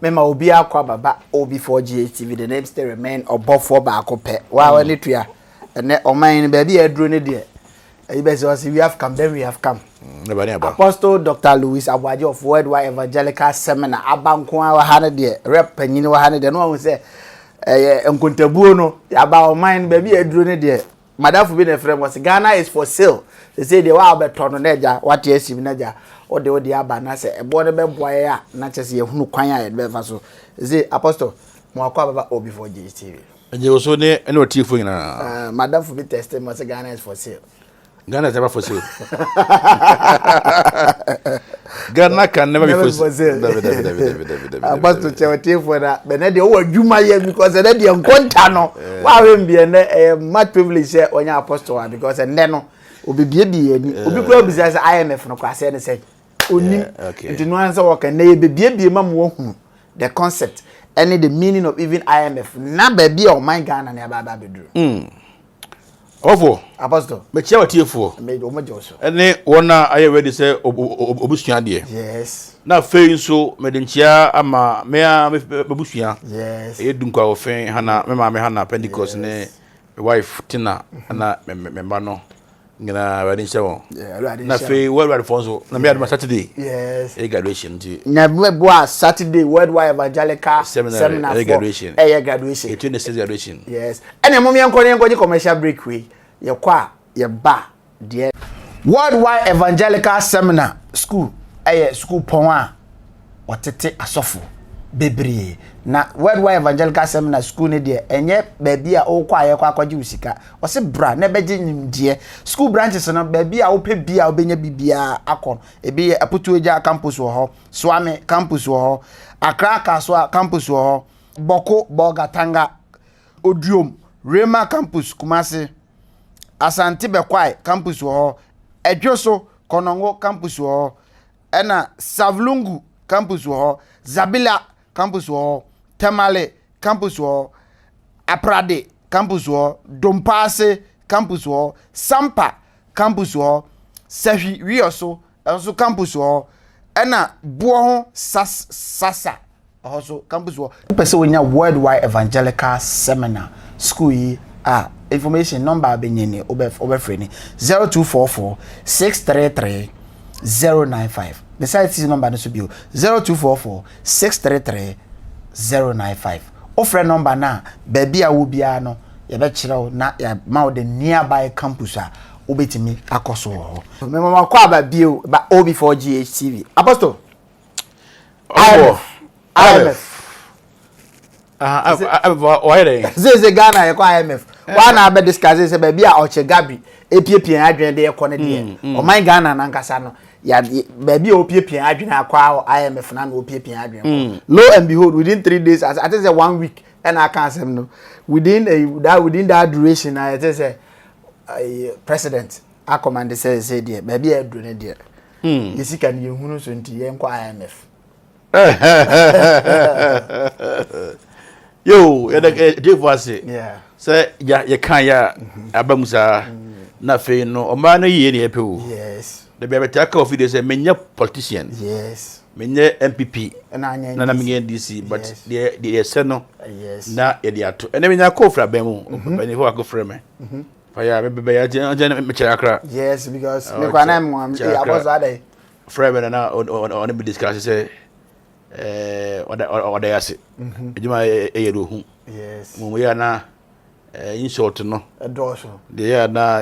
Mema obi akwa baba obi for GHTV the name still remain obofo ba akope wa wani tuya ene oman baby edro ne de say we have come then we have come Apostle Dr. Louis Abwaje of Worldwide Evangelical Seminar abanko wa ha ne de rep panyini wa ha ne de no won say enkontabuo no aba oman baby edro ne de madafu bi na frem was Ghana is for sale they say they wa beto no naja what yesim naja ode aba na se ebo ne be boye ya na chese ye hunu kwan ya be fa so say Apostle mo akwa baba obi for GTV enje so ne ene otifo nyina madam for be tested mo say Ghana is for sale Ghana is never for sale Ghana can never be for sale Apostle chewete for that be na de o adwuma ye because na de nkonta no wa we mbie na much privilege say onya apostle because ene no obi bie ni obi kura obi say I.M.F no kwase ne say onim nti no answer work na ye bie ma mo hu the concept and the meaning of even I.M.F na ba bia o man Ghana na ba bedru Ofo Apostle me chia watiefo me do mo joso ene wona aye ready say obusua de yes na fe nso me de nchia ama me babusua yes e dunkwa ofen hana me ma me hana Pentecost ne wife Tina na me ma no ngina ready nsewo na fe worldwide fonso na me adma Saturday yes e graduation ti na me boa Saturday Worldwide Evangelical Seminar e graduation graduation e 26 graduation yes ene mo me enko commercial break we ye kwa ye ba de Worldwide Evangelical Seminar School school pon a otete asofo bebre na Worldwide Evangelical Seminar School ne de enye baabi a okwa ye kwa akwaje usika o se bra na beje nyimde school branches no baabi a ope bia obenya bibia akon ebi Aputuoja campus wo ho Swame campus wo ho Accra Kaswa campus wo ho Boko Bogatanga Odiom Rema campus Kumasi Asante Bekwai campus wo ho Edwoso Konongo campus wo ho ena Savlungu campus wo ho Zabila campus wo Tamale campus wo Aprade campus wo Dompase campus wo Sampa campus wo Sahi Rioso also campus wo ena Buoho Sasa also campus wo person we nya Worldwide Evangelical Seminar School yi information number benyene obefreni 0244 633 095 the site is number no so bio 0244 633 095 offer number na baby a wo bia no ye be kire na ya ma the nearby campus a obetimi akoso ho me mama kwa ba bio ba OB4 GHTV Apostle I.M.F why dey say Ghana ye kwa I.M.F wa na be discuss say baby a oche gabi epiepie adwen de ye kone de o man Ghana na nkasa no ya baby opiepie adwen akwa I.M.F na opiepie adwen lo and behold within 3 days I think say 1 week and I can't say no within that duration I think say president I command say there baby adwen there yesi kan ye hunu so nti ye nkwa I.M.F yo je voice yeah say ya kan ya abamusa na fe no o ma no yie ne epewo yes the be taka of dey say menye politician yes menye MPP na menye DC but the say no yes na e dey ato ene menya ko fra ben mu beni ho akofra me fa ya be ya je me chakra yes because me kwa na mo am I was ada fra me na on be discuss say oda yase ejuma eyero hu yes mo ya na in short no edoso de ya na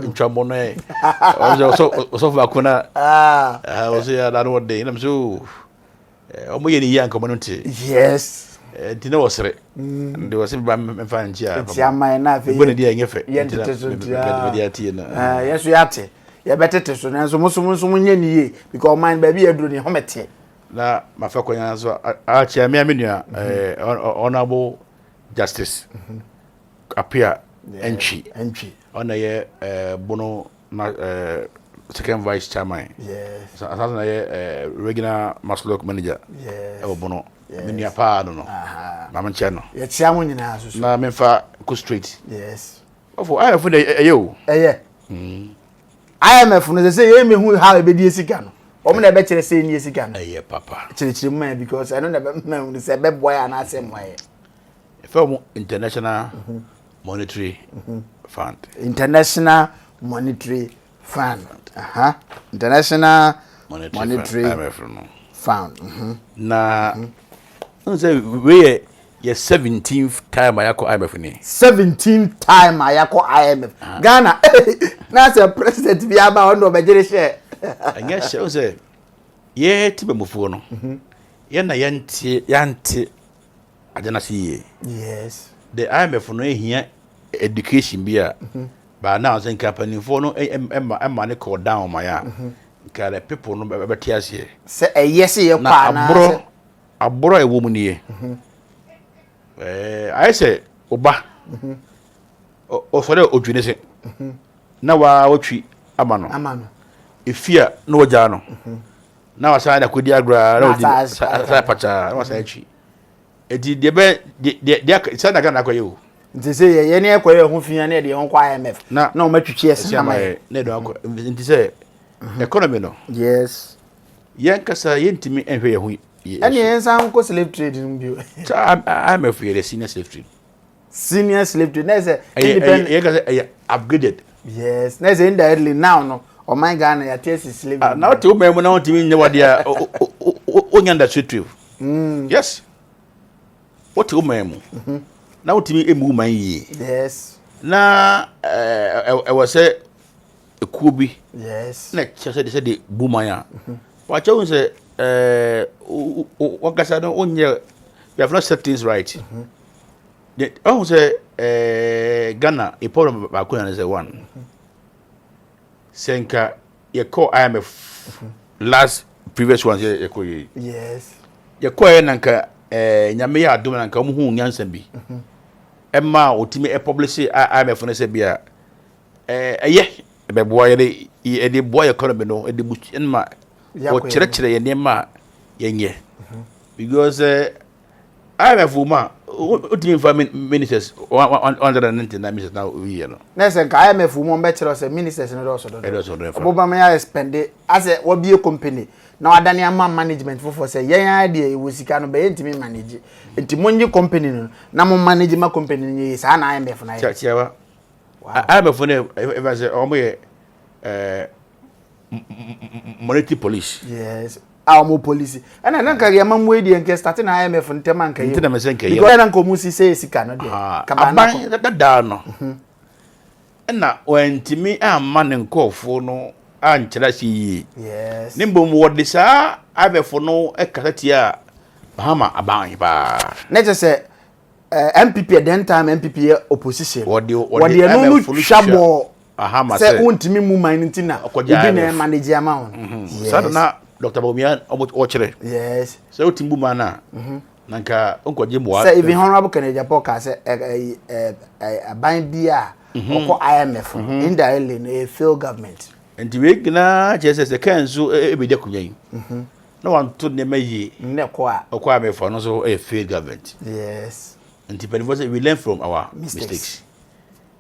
ntwabo no so fa kuna o so ya na no de na so o mo ye ni yan ko no nti yes nti na wosere de wose ba mfa ntia ti amai na fe bo ne de nyefe nti na de atie na yeso yate ye betete so na so mo nye ni ye because man ba bi eduro ni homete na mafakonya so a chia me amenua honorable justice appear entry ona ye bono na second vice chairman yes asasa na ye regional maslok manager yes bono menua pa no na manche no ye chia mo nyina so na memfa go straight yes ofo I have the ayo I.M.F no say ye me hu how e be die sika no omo na be kire say ni esika no eh papa kire man because I know na be man say be boy and asem why from international monetary fund monetary fund international monetary I.M.F fund na say we ye 17th time ayako I.M.F ni 17th time ayako I.M.F Ghana na say president bi aba on do be jere share anya share say ye tibe mufuo no ye na yante adena see yes the I.M.F no ehia education bia ba now say company for no emma ne call down my ya kare people no be tiase say yes ye kwa na abro ewo mu nie I say oba o sore odwene se na wa otwi amano efia na oja no na wa sa na kodi agra na odi sa pacha na wa sa etwi edi de be de sa na ga na koye o nti say ye ne ekoye ho fia na de ho kwa I.M.F na o matwitwi ese na mai na do akọ nti say economy no yes yen kasa yentimi enhwe ye ho and yen san ko slave trade bio I.M.F ye senior slave trade na say independent ye kasa upgraded yes na say indirectly now no o my Ghana ya test slave na o te o memu na o timi nye wade a o nyanda trade yes o te o memu na o timi emu man yi yes na e was say ekubi yes na chese de bumanya wa chawo say wakasa no onye we have not set things right the say Ghana a problem ba ko na say one senka ye call I.M.F last previous ones ye ko ye yes ye call ye nanka nyame ya adom nanka omo hu nyansan bi emma otimi publish I.M.F no say bia be boy ye de boy economy no e de buch enma o kire ye nema yenye because I.M.F ma otimi fa ministers 199 ministers now we no na say I.M.F mo be kire say ministers no do so do oboba me ya spend as a wo bie company na wadane ama management for say yen ade e wosika no be ntimi manage enti monyi company no na mo manage ma company ni sa na I.M.F na ye chiawa I.M.F no e say omo ye monetary police yes mo police ana nan ka yama mu edi enke start na I.M.F ntema nka ye ntena me senka ye because nan ko mu si say sika no de aban da no na wantimi amma ne nkofo no ankyera si yes nimbom wodi sa I.M.F no ekasatia bahama aban ba na je say MPP at that time MPP opposition wodi no shabo ahama say untimi mu man ntina obi na manage amount yes sada na Dr. Bomian ochire yes say utimbu mana nanka onkoje mo say even honorable Kennedy Apoka say aban bia oko I.M.F indirectly no fail government enti we gina Jesus kanzu ebede kunyan no want to ne mayi ne ko a oko I.M.F no so fail government yes enti we learn from our mistakes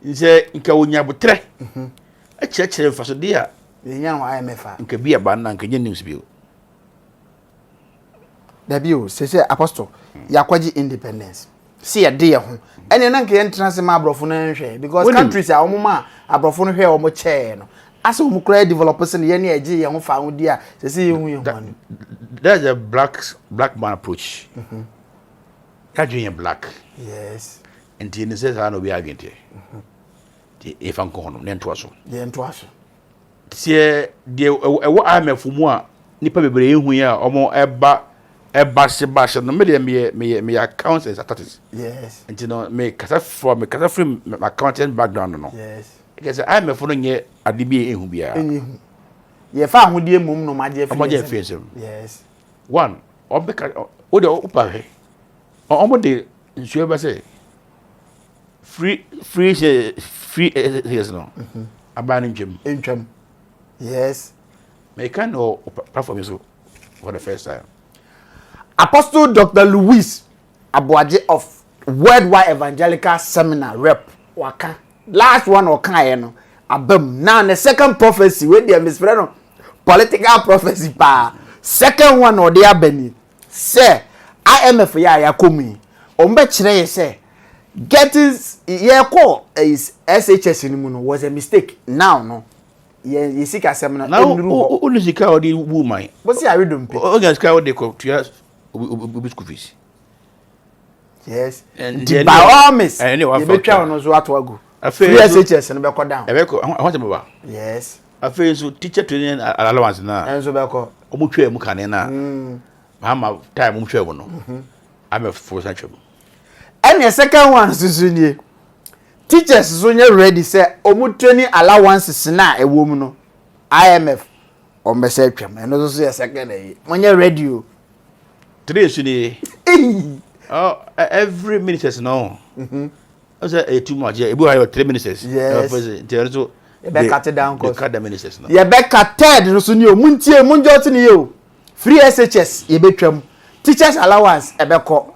nse nka wonya botre chire faso dia nya wa I.M.F nka bia ba na nka nya news bio da bio se apostle yakwaji independence see ya de ho ene na nka ye ntrance ma abrofo no nhwe because countries a omoma abrofo no hwe omo che no ase omo kra developers ne ye na eje ye ho fa ho dia se ye hu ye ho no there's a black man approach kajun black yes and he says I no be agent if an ko no nto aso ye nto aso tie de ewo I.M.F mu a nipa bebre ehu ya omo eba se no me accounts and statistics yes and you know me kasa from accounting background no yes because I.M.F no nye adibi ehu bia ye fa ahodie mum no maje fi yes one obeka o de opa he omo de nsuo ba say free yes no abani ntwem yes me can no platform so for the first time Apostle Dr. Louis Aboaje of Worldwide Evangelical Seminar Rep waka last one or kan no abam now the second prophecy we dey misfriend political prophecy pa. Second one or the abeni. Say I.M.F. ya komi. Ombe chire say getting ye call is SHS in was a mistake. Now no. Ye seek asem na now only sika odi woman. But see I read them. O ga sika odi ko to obi school fees. Yes. And by all means, you be try on so atwago. Free SHS no be ko down. E be ko I want to baba. Yes. Afi so teacher training allowance na. En so be ko. Omo twa mu kane na. Mama time omo twa mu no. I'm for central. And the second one susunye. Teachers susunye ready say omo training allowances na e wo mu no. I.M.F. o me say twam. En so so second e. Monye ready o. Today suni. Oh, every ministers no. I say too much. Yeah, you have 3 ministers. Yes. So you better cut it down cause. Cut the ministers no. You better cut third no so ni o. Muntie munjo ti ni yo. Free SHS ye betwam. Teachers allowance e be ko.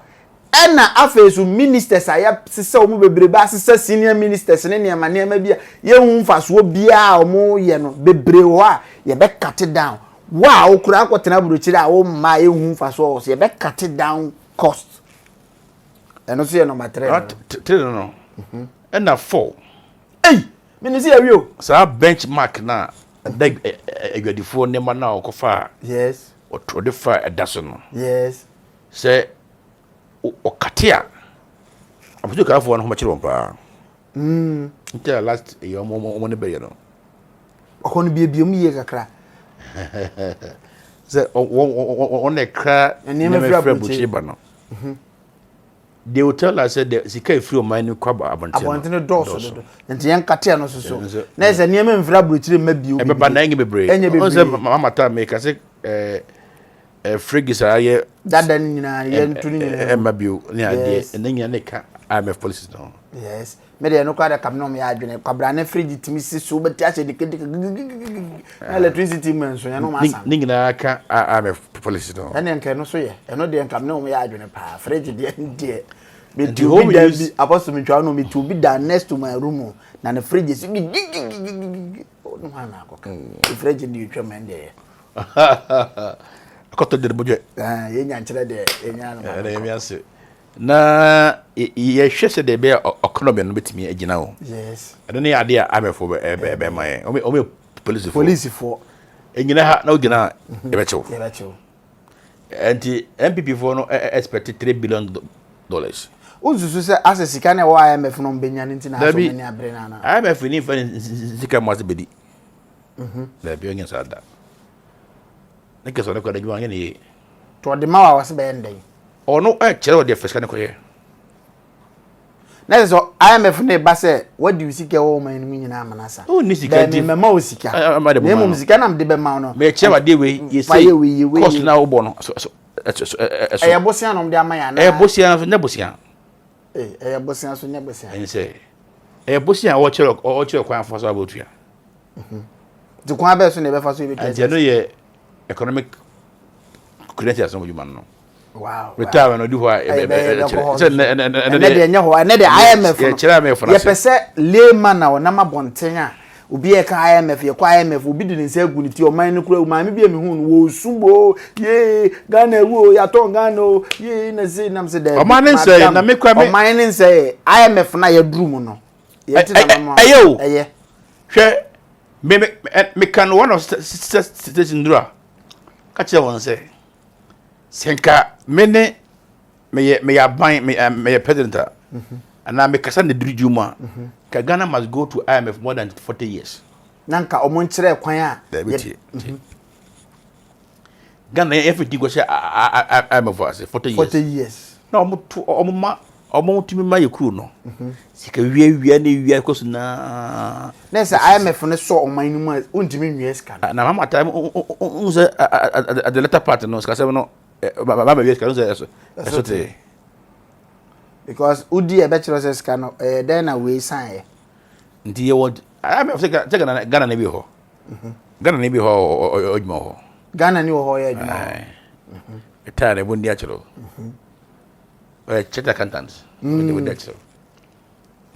Ena afesu ministers aya sese omo bebrebe asese senior ministers ne ne ma bia ye hu mfaso bia omo ye no bebre ho a ye be cut it down. Wa okura akotena burochire a wo ma ye hu mfaso so ye be cut it down cost. Eno so ye number 3. 3 no. And na 4. Hey, minisi ya wi o. Sa benchmark na dag agwadifo ne ma na okofa. Yes. O trode fa edaso no. Yes. Say o katia. Abuju ka fo no ma chiro mpa. Until last year mo ne be no. Okon bie mu ye kakra. Say on e kra ne me fra buchi ba no. They will tell us that the sika free of mine kwaba abonte doso nti yen katia no so na se ne me mfra buchi ma bio e be na ngi bebre o se mama ta me ka se frigis aye dada nyina ye ntuni nyina ma bio ni ade en nyina ne ka I.M.F policies no. Yes. Me de no kwada kam no me adwene kwabra na frigi timi si so beti ache de electricity man so ya no masa ni nyina ka I.M.F policies no. ene nke no so ye eno de kam no me adwene pa frigi de me do be there apostle me twa no me to be there next to my room na the fridge si no ha na akọ the fridge ni twa man de akoto de boje ye nya nkyere de enya no na ye ase na ye hwese de be economy no betimi agina wo. Yes. Ade ne ade a amefo be man o me police for engina ha na ogina e be chew anti MPP for no expect $3 billion. Unzuzu se asesika na wo I.M.F no benya nti na so many abre na na I.M.F ni fa sika mo asebedi da bi onye sada ne keso ne ko da jwa ne to de ma wa wase be ndai ono chere wo de fiska ne ko ye na so I.M.F ne ba se what do you sika wo man ni nyina amanasa o ni sika di me ma o sika me mo sika na me de be ma no me che wa de we ye say cost na wo bo no e bosia no de amaya na e bosia na bosia e bosia so nya bosia en say e bosia wo chere kwan fo so abotua di kwa be so ne be fa so be tete no ye economic credentials no human no. Wow. Retire no di ho ne de nya ho ne de I.M.F ye pese layman na wona mabonten a obi e ka I.M.F ye kwa I.M.F obi di nse agu ni ti o man no kura o ma me bi me hu no wo sumbo ye Ghana wo ya to Ghana ye na se nam se de o man nse na me kwa me o man nse I.M.F na ye drum no ye ti na mama eye hwe me kan one of station dura ka che won se senka mene me ya ban me president and na me kasa ne diri juma ka Ghana must go to I.M.F more than 40 years nanka omo nkyere kwan a Ghana everything go say I.M.F for 40 years na omo timi ma yekru no sika wiya ne koso na say I.M.F ne so oman ni mu untimi nwie ska na mama time unse at the latter part no ska say no mama wiya ska no say eso te because udi e be chiro say ska no then na we sign ndi ye word I.M.F say Ghana na bi ho Ghana na bi ho ojuma ho Ghana ni ho ya ojuma etare bo ndi a chiro cheta accountants they would that so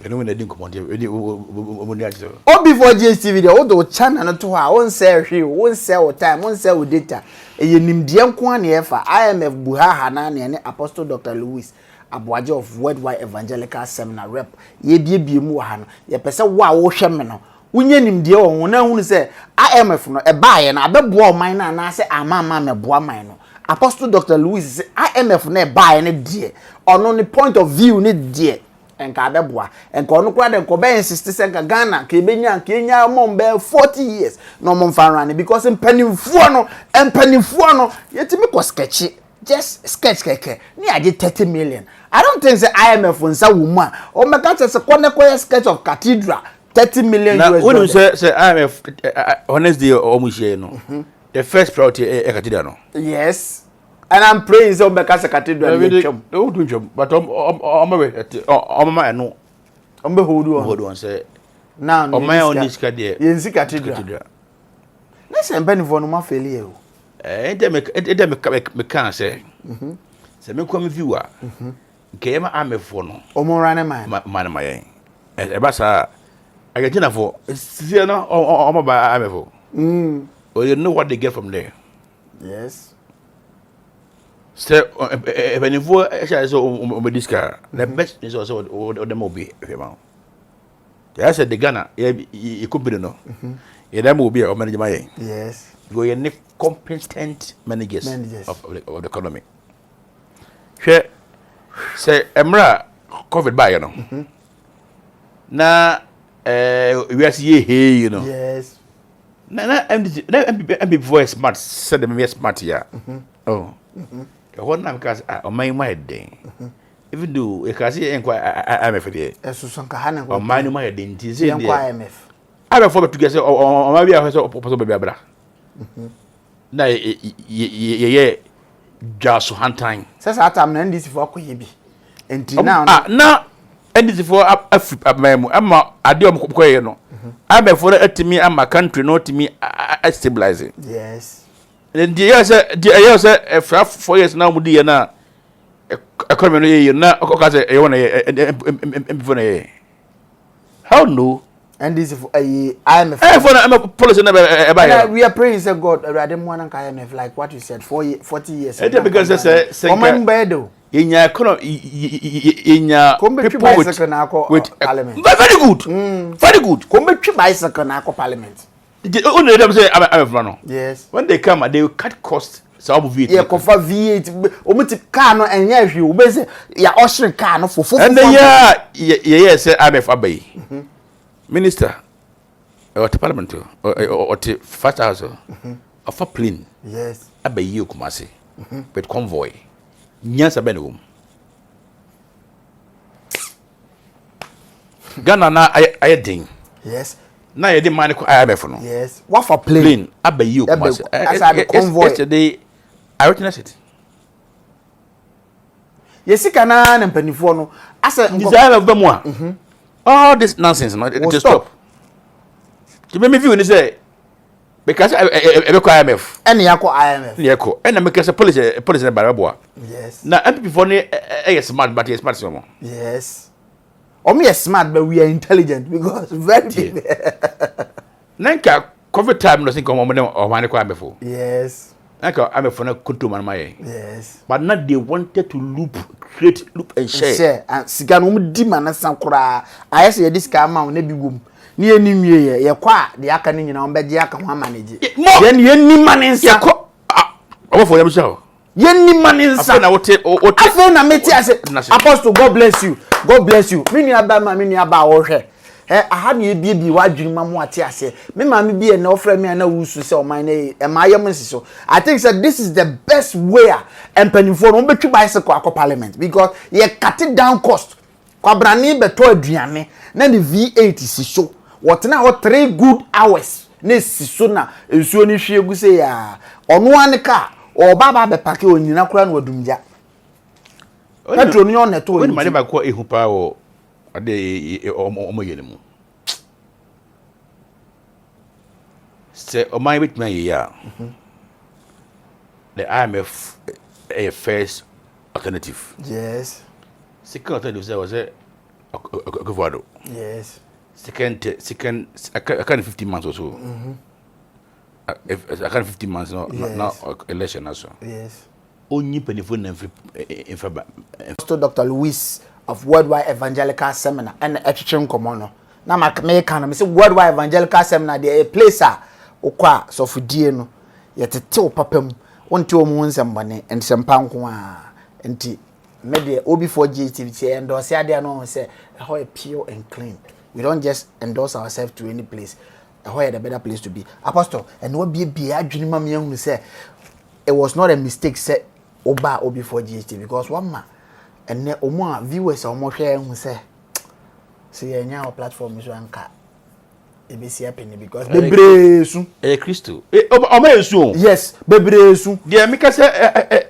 eno na din command eni omoni ajo o before GSTV there o do channel no to ha won sell hwe won sell time won sell data eye nimdie nko an efa I.M.F buhaha na ne Apostle Dr. Louis Aboaje of Worldwide Evangelical Seminar rep ye biebie mu ha no ye pese wo a wo hwe me no wonye nimdie wo na hunu se I.M.F no e baaye na abeboa oman na na se amama meboa man no Apostle Dr. Louis se I.M.F na e baaye ne die ono ne point of view ne die enka abeboa enka ono kura de enko be insist se enka Ghana ka ebenya enka enya mom be 40 years no mom fan run because empanimfuo no yetimi ko sketch just sketch keke ni age 30 million. I don't think say I.M.F nsa woman o meka say kone koye sketch of cathedral 30 million US. Now When say I.M.F honestly almost no. The first priority is cathedral no. Yes. And I'm praying so meka say cathedral no do job but no hold on say now on this cathedral yensi cathedral listen benefo no ma failure o me can say say me come viewer nke ma I.M.F no omo rane man ma yen e ba sa Argentina for see no omo ba I.M.F oh you know what they get from there. Yes. So benefo so disca the best is also them will be I said the Ghana you could be no them will be or manage my yes go you need competent managers of the economy share say emra COVID by you know na we are see hey you know yes na MB voice smart said them very smart here oh what now because on my day even though you can see I.M.F there esusun ka hanen on my day nti say there I.M.F I for to get say on my be so possible be abra na ye just hantan say atam na ndisi for akoye bi enti now na ndisi for afri ama ade om koye no I.M.F for atimi ama country no timi stabilizing yes and the years 4 years now mudi na economy no ye na oka say e wona e how no and this for I.M.F for policy na we are praying say God rademwana ka I.M.F like what you said 40 years because say woman bedo inya economy inya people with parliament very good kombe twi bicycle na ko parliament only them say I.M.F no yes when they come they will cut costs some of it yeah kofa V8 omuti car no enye hwe wo be say ya usher car no for and yeah say I.M.F abai minister or the parliament or the first house of a plane yes abai you kumase with convoy nyansa benum Ghana na ayedin yes na yedi man ko I.M.F no yes what for plane abai you kumase as a convoy yesterday I witnessed it yesika na mpanifo no asa desire of them one all this nonsense no it stop to me view ni say because I.M.F ene yakọ I.M.F yeko ena make say police na barabwa yes na MPP for ni smart but smart so yes we are smart but we are intelligent because very nanka COVID time no think o man ko I.M.F yes nanka I.M.F na kuntu man maye yes but not they wanted to create loop and share and siga no di man sankura ayese ye diska ma na bigum ni enimie ye kwa de aka ni nyina ombeje aka ho manage ye ni eni maninsa ye ko for them show ye ni maninsa afa na wote afa na meti ase apostle God bless you me ni aba wo hwe aha na ebiebi wadwin mamu ate ase me ma me bi na ofra me na wusu se o man na e ma yem nsiso I think that this is the best way empanifo no betwi bicycle akọ parliament because ye cut it down cost kwabrani beto aduane na the V8 siso what na 3 good hours na siso na ensuo ni hwe egu se ya ono ane ka o baba be pake onyina kura na wadumja petro ni on neto when mane ba ko ehu pa o ade omo yene mu se o mai bit me ya the I.M.F a first alternative yes second alternative was a Akufo-Addo. Yes. Second, I kind of 15 months or so. I kind of 15 months now election also. Yes. Only penifun in Pastor Dr. Louis of Worldwide Evangelical Seminar and Etching Comono. Now my can say Worldwide Evangelical Seminar there a place okwa so for no yet till papem one two moons and money and some pound and tea. Maybe OB4 GTV and those idea no say how pure and clean. We don't just endorse ourselves to any place. Where the better place to be. Apostle, and what be a dream mammy who say it was not a mistake set Oba OB4 GT because one man and ne more viewers are more sharing who say see a new platform is one car. It be happening because Bebresu a crystal. Oh, yes, Bebresu. Dear Mika say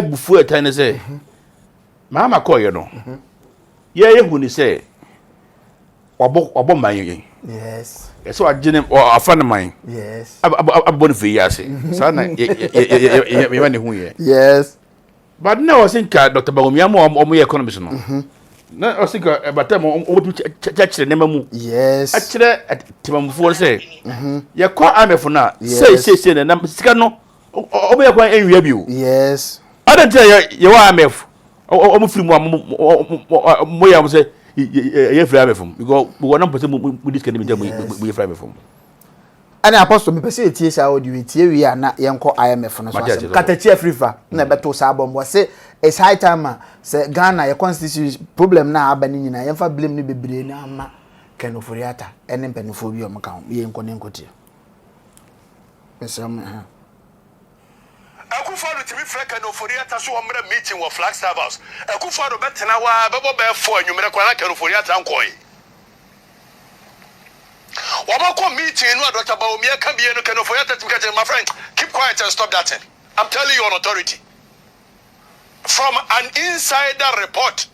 before a time say Mama call you know. Yeah, when you say Obo my yes. So I didn't or a friend of mine. Yes. I'm born for years. Yes. But now I think Dr. Baumyamo or my economist. No, I think about them or church the name. Yes. Actually, at Timon say, you call I.M.F for now. Say, and I'm Scano or we are quite angry of you. Yes. I don't tell you, I.M.F. or more say. You fly from because we want to put this can be we fly from. And Apostle, me pese tie sha audio tie wi na yenko I.M.F no so asem KATAKYIRE AFRIFA na beto sa bomb say it's high time say Ghana your constitution problem na aba ni nyina yemfa blame ni bebre na ama kenoforiata ene mpanifo bi o mka yenko ne nkotie pesam ha Akufo-Addo timi freka no foriata so omre meeting wo Flagstaff House. Akufo-Addo betena wa bebo be fo anwumre kwa na kanu foriata nkoi. Wabako meeting no Dr. Baumia can be no kanu foriata timi ka my friend keep quiet and stop that thing. I'm telling you on authority. From an insider report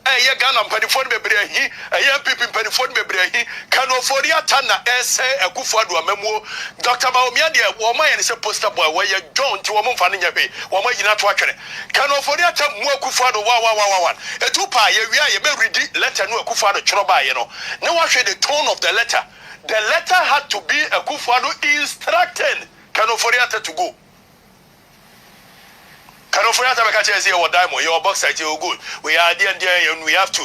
ye Ghana mpanifon bebre hi ye pipi mpanifon bebre hi kanoforiata na ese Akufo-Addo amemo Dr. Baumia de wo ma ye se poster boy we ye John ti wo mo mfa ne nyabe wo ma yina to atwere kanoforiata mu Akufo-Addo wa etupa ye wia ye be read letter no Akufo-Addo chroba ye no ne wa hwe the tone of the letter had to be Akufo-Addo instructing kanoforiata to go. Kanoforiata bekache say your diamond, your box site you good. We are there and we have to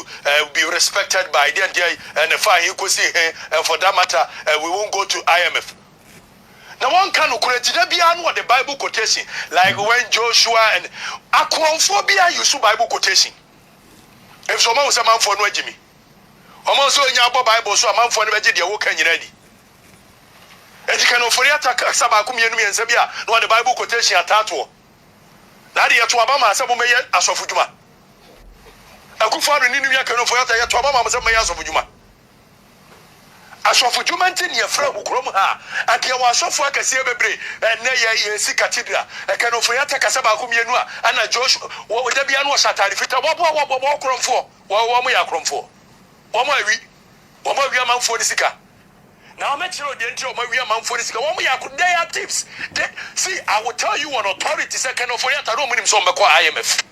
be respected by there and the fire you could see and for that matter we won't go to I.M.F. Now one can correct the Bible quotation like when Joshua and Aquaphobia use Bible quotation. If someone was a man for no Jimmy. Almost so in your Bible so a man for the veggie walk and ready. And you can oforiata Sabakum and Sabia, no the Bible quotation at Tato. Nadi ya tuwabama asabu meye asofu juma. Akufo-Addo ninu ya kanoforiata ya tuwabama asabu meye asofu juma. Asofu juma nti ni efra ukrom ha. Anti ya wasofu akasiye bebre ne ye si cathedral. Kanoforiata kasaba akumienu a ana Joshua odebi anu satarifita wo kromfo. Wo ya kromfo. Wo mo awi amanfo ni sika. Now I'm actually the entry of my real man for this. They are tips. See, I will tell you on authority second of I don't mean some I.M.F.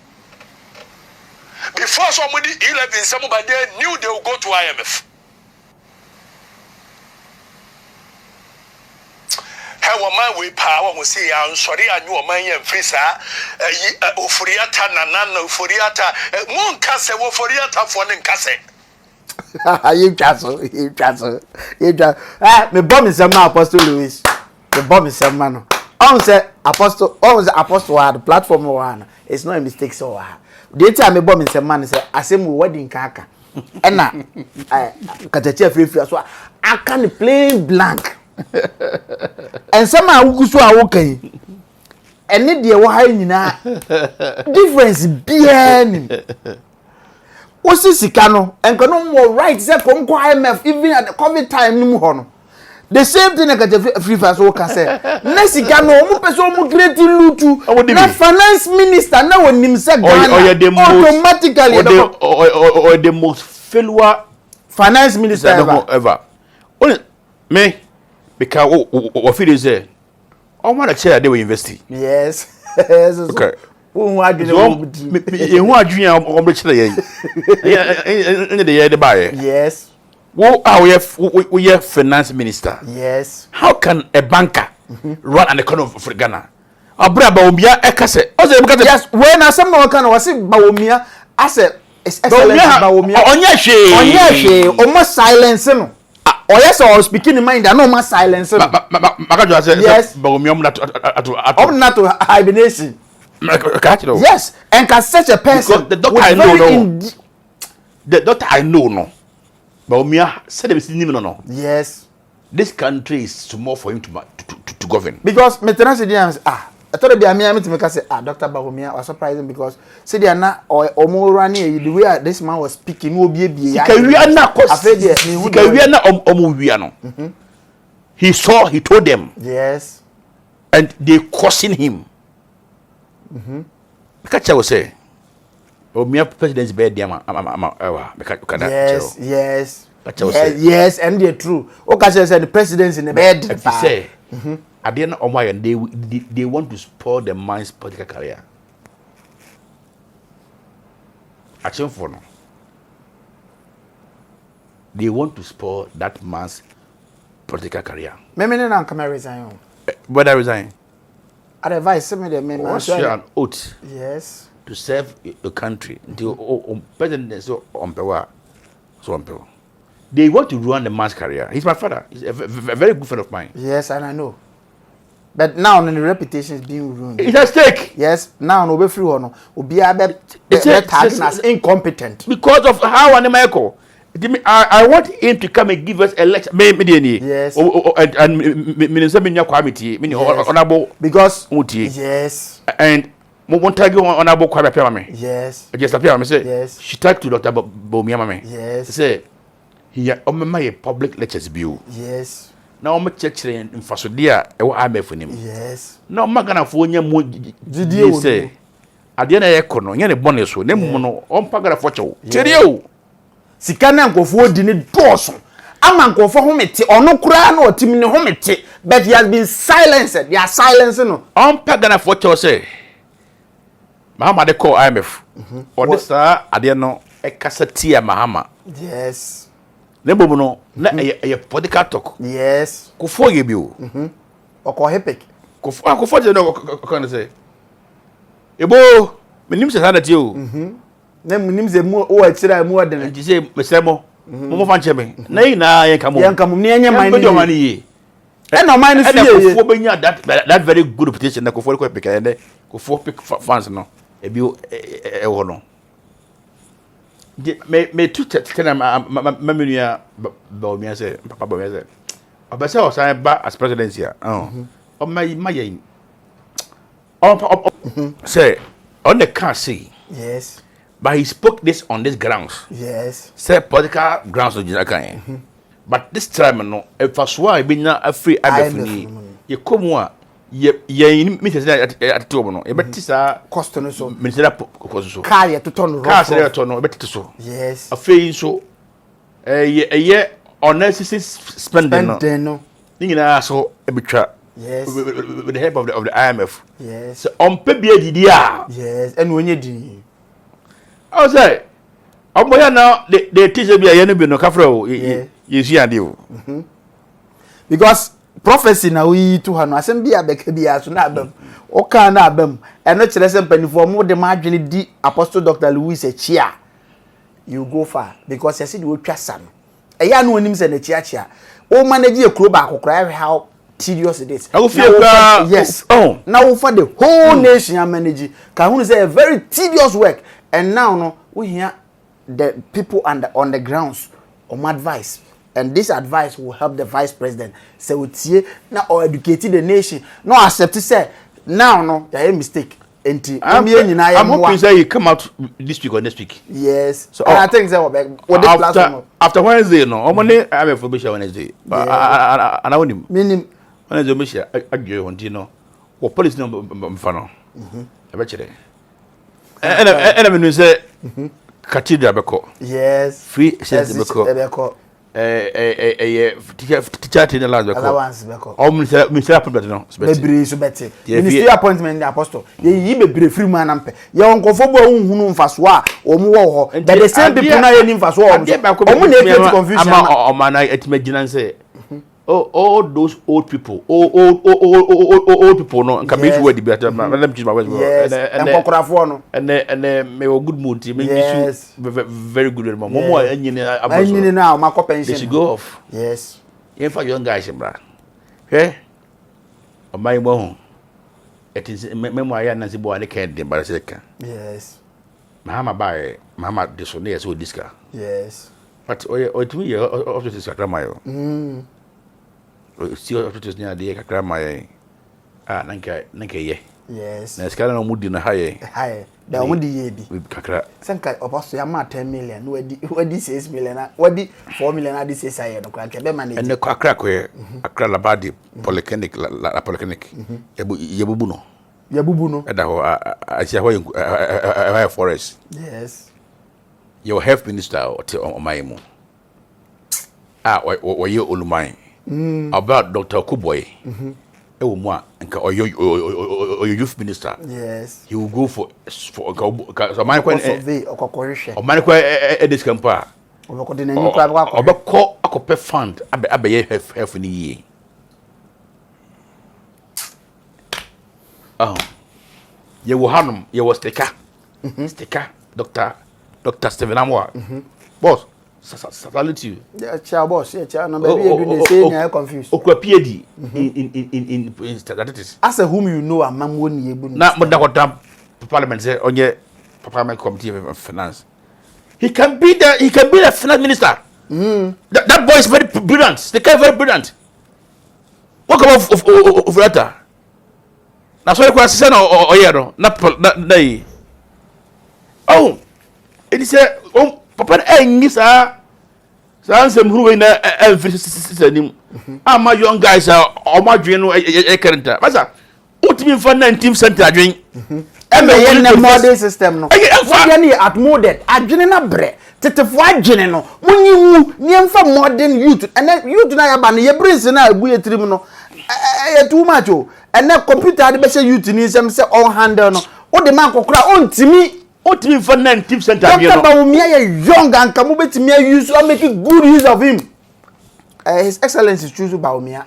Before somebody 11, somebody knew they would go to I.M.F. How a man with power will say, I'm sorry, I knew a man and free, sir. Oforiata, Nana, Oforiata, one casse, Oforiata for an casse. You castle. Me bomb is some Apostle Louis. The bomb is some man. On say Apostle had the platform one. It's not a mistake so. The time me bomb is some man say asem wedding kaka. And na KATAKYIRE AFRIFA so I can plain blank. And some are who so are okay. And need the wa nyina difference bien. Osi sika no enko no more right say konko I.M.F even at the COVID time ni mu ho no the same thing KATAKYIRE AFRIFA so ka say na sika no mu person mu create lutu na finance minister na wonim say Ghana automatically or the most failure finance minister ever only me because what feel is there I want to share they were investing yes okay Who are the who are junior on which they in the year the buyer? Yes. Who are we have finance minister? Yes. How can a banker run an economy for Ghana? Abra Baumia Ekase. Yes, when I some kind of was Baumia, I said, it's excellent Baumia. Onyashi, almost silence. Or yes, I was speaking in mind, I know my silence. Yes, Baumia not to hibernation. Yes, and can such a person. The doctor I know, the doctor I know, no. Baumia said it no. Yes, this country is small for him to govern. Because maintenance I thought it'd be a mere to make us say, Dr. Bahomia was surprising because say they are not or more running the way this man was speaking will be we are not he told them. Yes. And they questioned him. Catch I will say, Omia president's bed, yes, and they're true. Okay, said the president's in the bed. If you say, at the end of my and they want to spoil the man's political career. Action for no. They want to spoil that man's political career. Maybe not come resign. Whether resign. I advise me the men. What's an oath? Yes. To serve the country until president so on power. So on power. They want to ruin the man's career. He's my father. He's a very good friend of mine. Yes, and I know. But now the reputation is being ruined. It's at stake. Yes, now no be free or no. Be tagged as incompetent. Because of how an American. I want him to come and give us a lecture. Yes. Honorable. Because yes. And won't tag you honorable Kwame. Yes. Just appear me say. Yes. She talked to Dr. Bomiamame. Yes. Say he my public lectures bill. Yes. Now I'm church in Fasodia I.M.F. him. Yes. Now Magana for you say. At the end of econo, any bonus, no mono, on Pagara Focho. Cheerio. Sikana nkofo di ne doso. Ama nkofo homete ono kura na otimi ne homete, but he has been silenced. They are silencing no. On Pagana Focho say. Mahama de call I.M.F. Or this at the end no a cassatia Mahama. Yes. Nembo no na a political talk. Yes. Kufo ye biu. Oko hepek. Kufo je no can say. Ebo menim se sanati o. Na munim ze mu o atira mu odene. Nti say mesemo. Mo fa nche me. Na yi na yen kamo. Yen kamo ne enya man ni. Man yi. E no man ni see ye. Kufo benya that very good reputation na Kufo ko pick and Kufo pick fans no. Ebi e wo no. Me tu tena mamunia Baumia say papa Baumia say. Obasa o san ba as presidency o my say on the can say. Yes. But he spoke this on this grounds. Yes. Say political grounds of Jinakan. But this time no, if I swear be na a free IMF you come one ye me say at two no. E betti sa cost no so. Minister cost so. Car ye to turn car say to no e betti so. Yes. A free so ye unnecessary spending no. Nyina so e betwa. Yes. With the help of the I.M.F. Yes. So on pe bia didi a. Yes. And when you di. I say omoya now they teach bia ye no bi no kafra you see and you. Because prophecy na we to hanu asem bia beka bia so na abam. O kan na abam. E no kire se mpanifo mo de ma adwene di Apostle Dr. Louis Echia. You go far because you see the otwa sam. E ya no onim se na chia. O manage e kuro ba akokora how tedious it is. Yes. Oh. Now for the whole nation manage. Can say a very tedious work. And now no, we hear the people on the grounds advice. And this advice will help the vice president. Say we now or educate the nation. No accept to say now no, there is mistake. I'm hoping say you come out this week or next week. Yes. So I think that after Wednesday no, I'm only I have a information Wednesday. But I want him. Meaning Wednesday me share agree on you know. What police no mfano. I bet you. And I mean say cathedral beko. Yes. Free sense beko. teacher training allowance beko o minister appointment no bebre so bete ministry appointment the apostle ye bebre free man ampe ye onkofo bo hunhunu mfaso a o mu wo ho but the same people na ye ni mfaso o mu na create confusion ama o man etimagina say all those old people old people no can be word be better let me choose my words and kokrafo no and me good mood me very good momo anyini na ma ko pension they should go off yes in fact young guys bra eh o mai mo it is memo aya na sibo ale kan de bara seka yes mama de so na so diska yes but o tumi ye office sakra mayo si office ni ade kakra mayo nanka ye yes na skala na mudi na haye da mudi ye bi kakra sanka oposto ya ma 10 million wadi 6 million wadi 4 million adi 6 aye no kranke be manage ene kakra ko akra la badi polyclinic la polyclinic yebubu no eda ho asia ho forest yes your health minister o maimu oye olumai about Dr. Kuboy ewo mu a nka oyo youth minister yes he will go for so man ko okokorehwe o man ko this campa obekode na nyi kwa obekọ akọpe fund abe health ni yi ye wo hanum ye wo sticker Dr. Steven Amwa boss salute you yeah boss yeah na baby you do say na confused okwa PhD in statistics as a whom you know amam woni ebu na mo da kwata parliament say onye parliament committee of finance he can be the finance minister that boy is very brilliant the guy very brilliant what about of that na so kwa sise na oye no na yi oh it is papa enyi sa nsem huru na emphasisanim ama young guys o madwen no current basa utimi fa 19th century adwen ye na modern system no what any outmoded adwene na bre tetefo adwene no munyimu niemfa modern youth and youth na yaba no ye brains na agu yetirim no ye too much o and computer de be say youth ni nsem say all handle no o de man kokora ontimi for 19th century Dr. Baumia is young and Kamubeti use or make good use of him. His Excellency choose Baumia.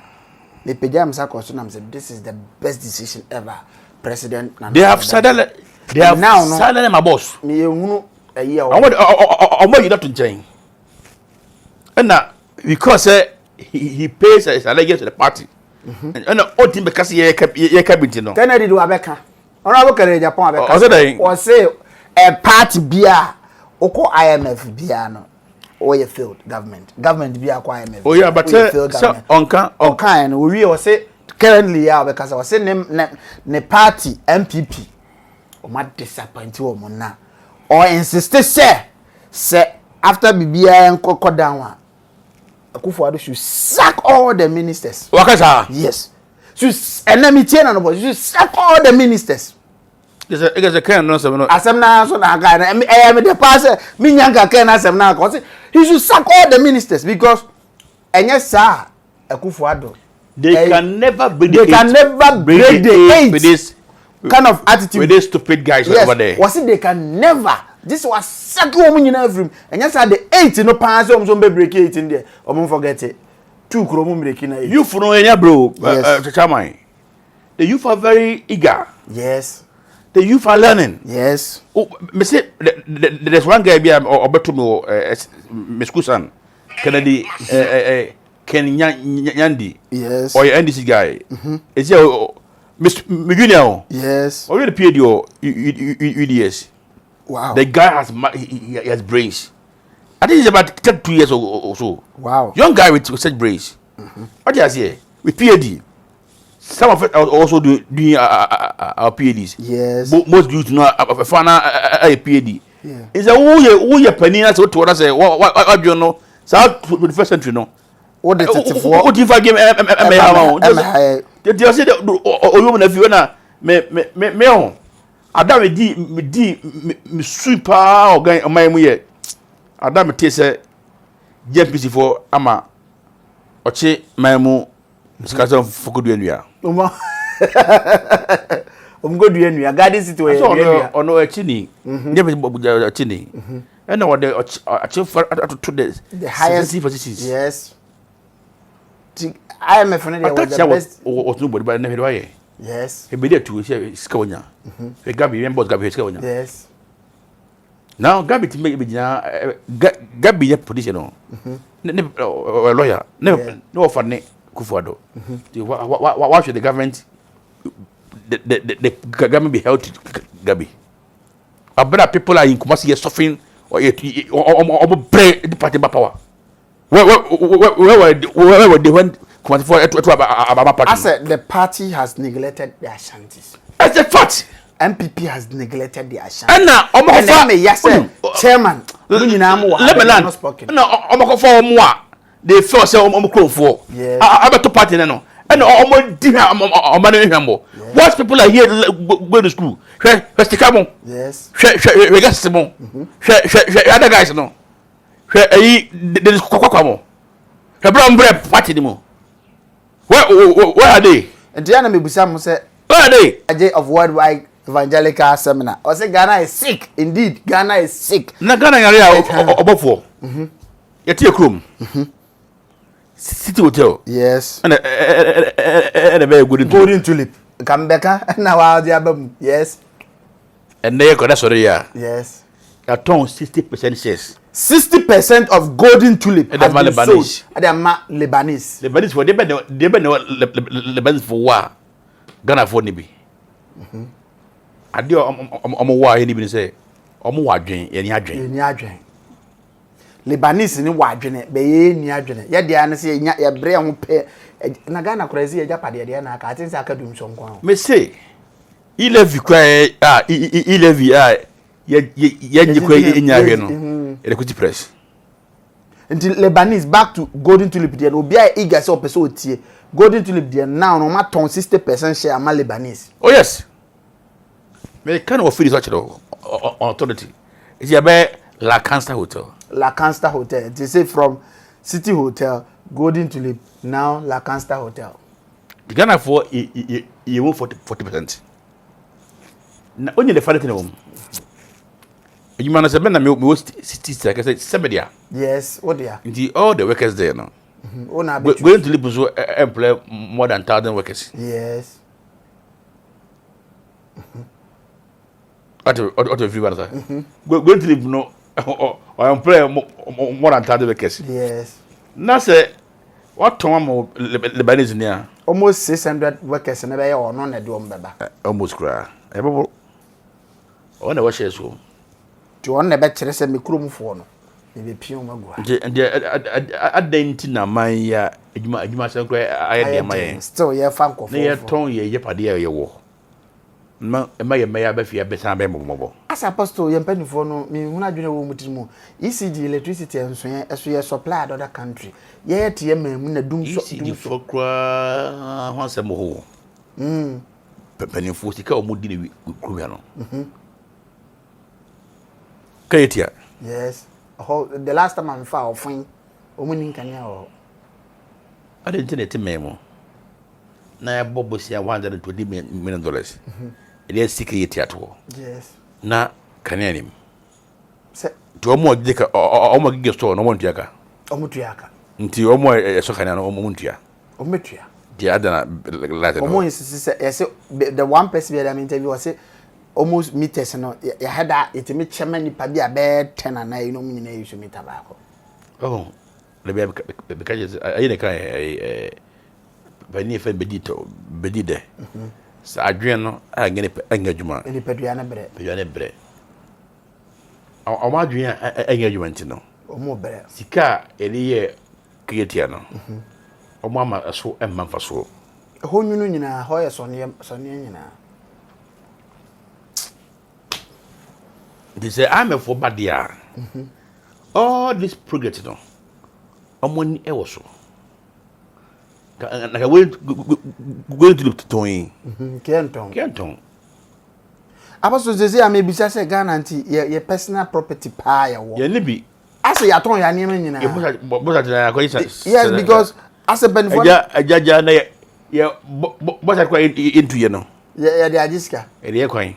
The Pejam Sakosonam said this is the best decision ever. President they have said now my boss. Me a year. I want you not to change. And now because he pays his allegiance to the party. And all team because ye cabinet no. Kennedy do Abeka. Honorable Kennedy Japan Abeka. Or say a party bia oko I.M.F. bia no or ye failed government bia ko I.M.F. Oh yeah but so onka no we o say currently ya because I say ne party MPP o ma disappoint wo mo na or insist say after bibia enko down Akufo-Addo should sack all the ministers. Wakasa yes should enemy na no should sack all the ministers. There's a kind no some no asem na so na ga me the pass me nyanka kan asem na ko say he should sack all the ministers because enye sa Akufo-Addo they can never break the eight with this kind of attitude with these stupid guys yes, over there. Was it they can never this was sack woman in every enye sa the 8 no pass so be break 8 in there o forget it two kromo break na you for no enya bro chairman the youth are very eager yes the youth are learning. Yes. Oh, me say there's one guy be obeto me Meskusan Kennedy Kenyandi. Yes. Or NDC guy. Is he Mr. Junior? Yes. Or the PhD or UDS. Wow. The guy he has brains. I think he's about 2 years or so. Wow. Young guy with such brains. What do you say? With PhD. Some of it are also doing our PhDs. Yes. Most youth know a PhD. Yeah. It's a who you penny as what I say. What you know? So 21st century no. What the what if I give just say you if you na me on. Adam me super organ my mu here. Adam say JPC for ama oche maimu skasa fokudu enua go do enua garden city we enua ono achini JPC achini and what they achieve to the highest positions. Yes. I.M.F. was the best. Was nobody but never why. Yes. He be there to say Sconia. The Gabi remember Gabi Sconia. Yes. Now Gabi to make Gabi position on. Lawyer. No funny Kufuado. Why should the government the government be held to Gabi? A better people are in Kumasi suffering or pray the party power. Where were they went for I said the party has neglected the Ashantis. That's a fact. MPP has neglected the Ashantis. And now, yes, chairman. Let me land. No, for moi. They feel so for. Yes. I bet to party no. And almost dinner. What people are here go to school? Yes. We got some more. Other guys no. There is Cocoamo. The brown bread party anymore. Where are they? And the enemy Busam said, where are they? A day of worldwide evangelical seminar. I say Ghana is sick. Indeed, Ghana is sick. Na Ghana area above for. Yet your room. City Hotel. Yes. And a very good golden tulip. Come back and now the album. Yes. And they got that's already. Yes. A ton 60% shares. 60% of golden tulip has been sold at the Lebanese. Lebanese for they Lebanese for war. Ghana for nibi. Adi omo war any be say omo wadwen ye ni adwen. Lebanese ni wadwen be ye ni adwen. Ye de an say ye bre ho pe na Ghana crazy ye japade de na ka atinsa aka dum so nko. Me say il est vu quoi il est vu ye nyikwa inyahwe no equity press until Lebanese back to golden tulip there obi a eager say opese otie golden tulip there now no ma ton 60% share am Lebanese. Oh yes, me kind of feel such authority is about La Cansta Hotel. They say from City Hotel golden tulip now La Cansta Hotel. The Ghana for you won 40%. Na only the father thing you man say na me city like I said Semedia. Yes, what they are. All the workers there no. Going to live so employ more than 1,000 workers. Yes. What everyone say. Going to live no or employ more than 1,000 workers. Yes. Now say what time Lebanese near? Almost 600 workers and be or none do baba. Almost cry. Ebo on the wash so. To on never chere se me krom fo no. Me be pion magua. Adenti na man ya adwuma san kra aye de man. Still ye fan ko fo. Na ye ton ye pade ye wo. Ma ye ya ba fia be san be mobo. As apostle ye mpanifo no me hu adwene wo mutimu. ECG electricity enso ye eso ye supply other country. Ye te ye mamu na dum so dum so kra ho asem ho. Mpanifo sika o mudi ne kruya no. Kayetia. Yes. The last time I found fine, woman can you? I didn't tell it memo. Na Bobo say $120 million. It is secret at all. Yes. Na Canadian. To more dick or more gig store, no one tiaka. Omutriaka. Until more a socan or Muntia. Ometria. The other Latin. The one person that I'm interviewing was almost meters no ya had it me chairman nipa bia be 10 and 9 no nyina use meter baako. Oh le be because I dey kai bani fe bedide sa adwen no agene angadwuma ni pedua na bre o ma adwen angadwuma ntino o mo bre sika eliye creatia no o ma ma so emma faso ho nyunu nyina ho ye sonye nyina. They say I.M.F for badia. All this progress no. Omoni e wo so. Like I went going to look to Tony. Kenton. Apostle say I may be say Ghana anti your personal property pa ya wo. Ye libi Ase ya ton ya niam nyina. Yes, because as a benefit. Ajaja na ya bosa kwa into ye no. Ya de ajiska. E de kwan.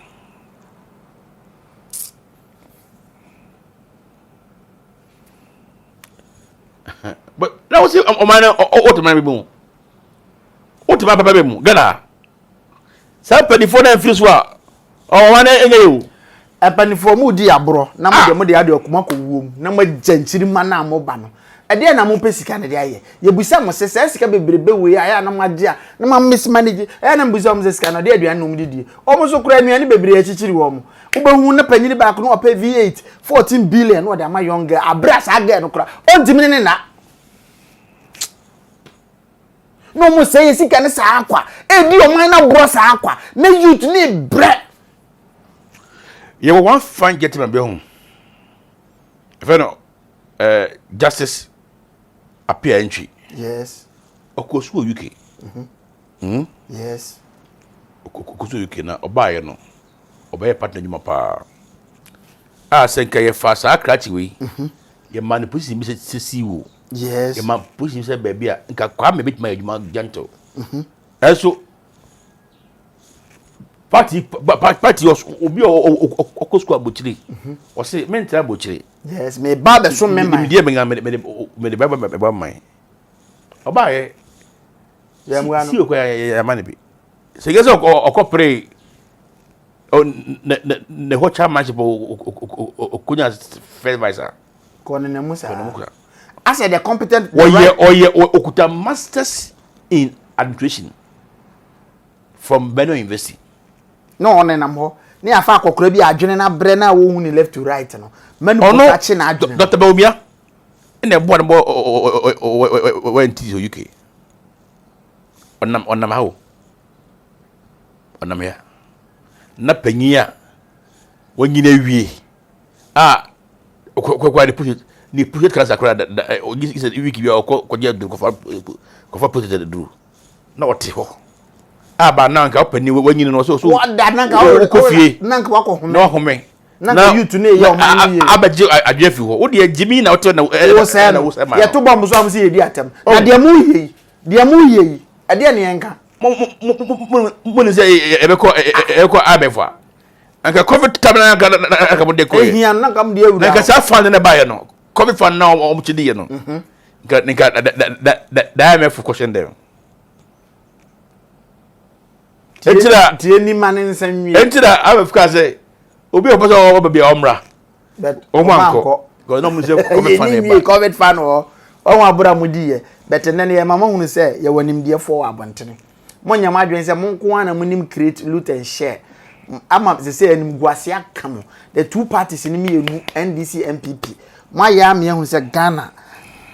But now see o man o to man be mu. O to man papa be mu. Gana. Sa penifo na mfiri so a o wan enye you. Penifo mu di abro na mo de ade okuma ko wuom na mo gyanchiri ma na mo ba no. Ede na mo pesika ne de aye. Ye busa mo se sika bebrebe we aya na mo age a na mo mismanage. Na busa mo se sika no de aduan no mo didi. O mo so kura anuane bebre achichiri wo mo. Ubehu na panyini ba ko no pay V8 14 billion no de ama younger abras aga no kura. O ntimi ne na. No mo say sika ne sa akwa. E di o man na bro sa akwa. Na youth ni bre. You one fine gentleman be home. If I know justice appear entry. Yes. Okosu UK. Yes. Okosu UK na obaye no. Obaye partner nyuma pa. Ah senka ye fa sa krati we. Ye man pusi mi se siwo. Yes. Ye man pusi mi se baby a nka kwa me bit my adwuma gentle. Also party obi okosu abochire. O say mentra abochire. Yes, me ba be so me man. Me de ba man. Obaye ya mu ano. Si okwa ya man bi. Se gese okopre ne ho chairman okunya supervisor kono ne musa as the competent oye okuta masters in administration from Benue University no one nam ho ne afa akokora bi adwene na bre na wo hu ni left to right no manu ko na adwene Dr. Baumia ene bo went to UK onam ha onam ya na panyia wanyina wie kwa ni push class akra is a wiki bi okoje do ko fa push the do na ote ho ba na nka opani wanyina no so wada na nka ko fie na nka wako home na home na you to ne ye o man ye abaje adwefi ho wo de jimi na ote na wo say ye to bomb so am say ye di atam na de mu ye ade ne enka mo ne say ebeko I.M.F anka COVID tabna anka mo de ko ehia na kam de awura anka sa fan na ba ye no COVID fan na o mo chidi ye no nka da I.M.F question dem entira tie ni man nsanwie entira I.M.F ka say obi o poso o ba omra but o manko go no mo say COVID fan e ba COVID fan o abura mu di ye but nene ye mama hunu say ye wanim de for abontene monya madwen say monko ana munim create loot and share ama say anim guase akamo the two parties ni me NDC MPP ma ya me hunu say Ghana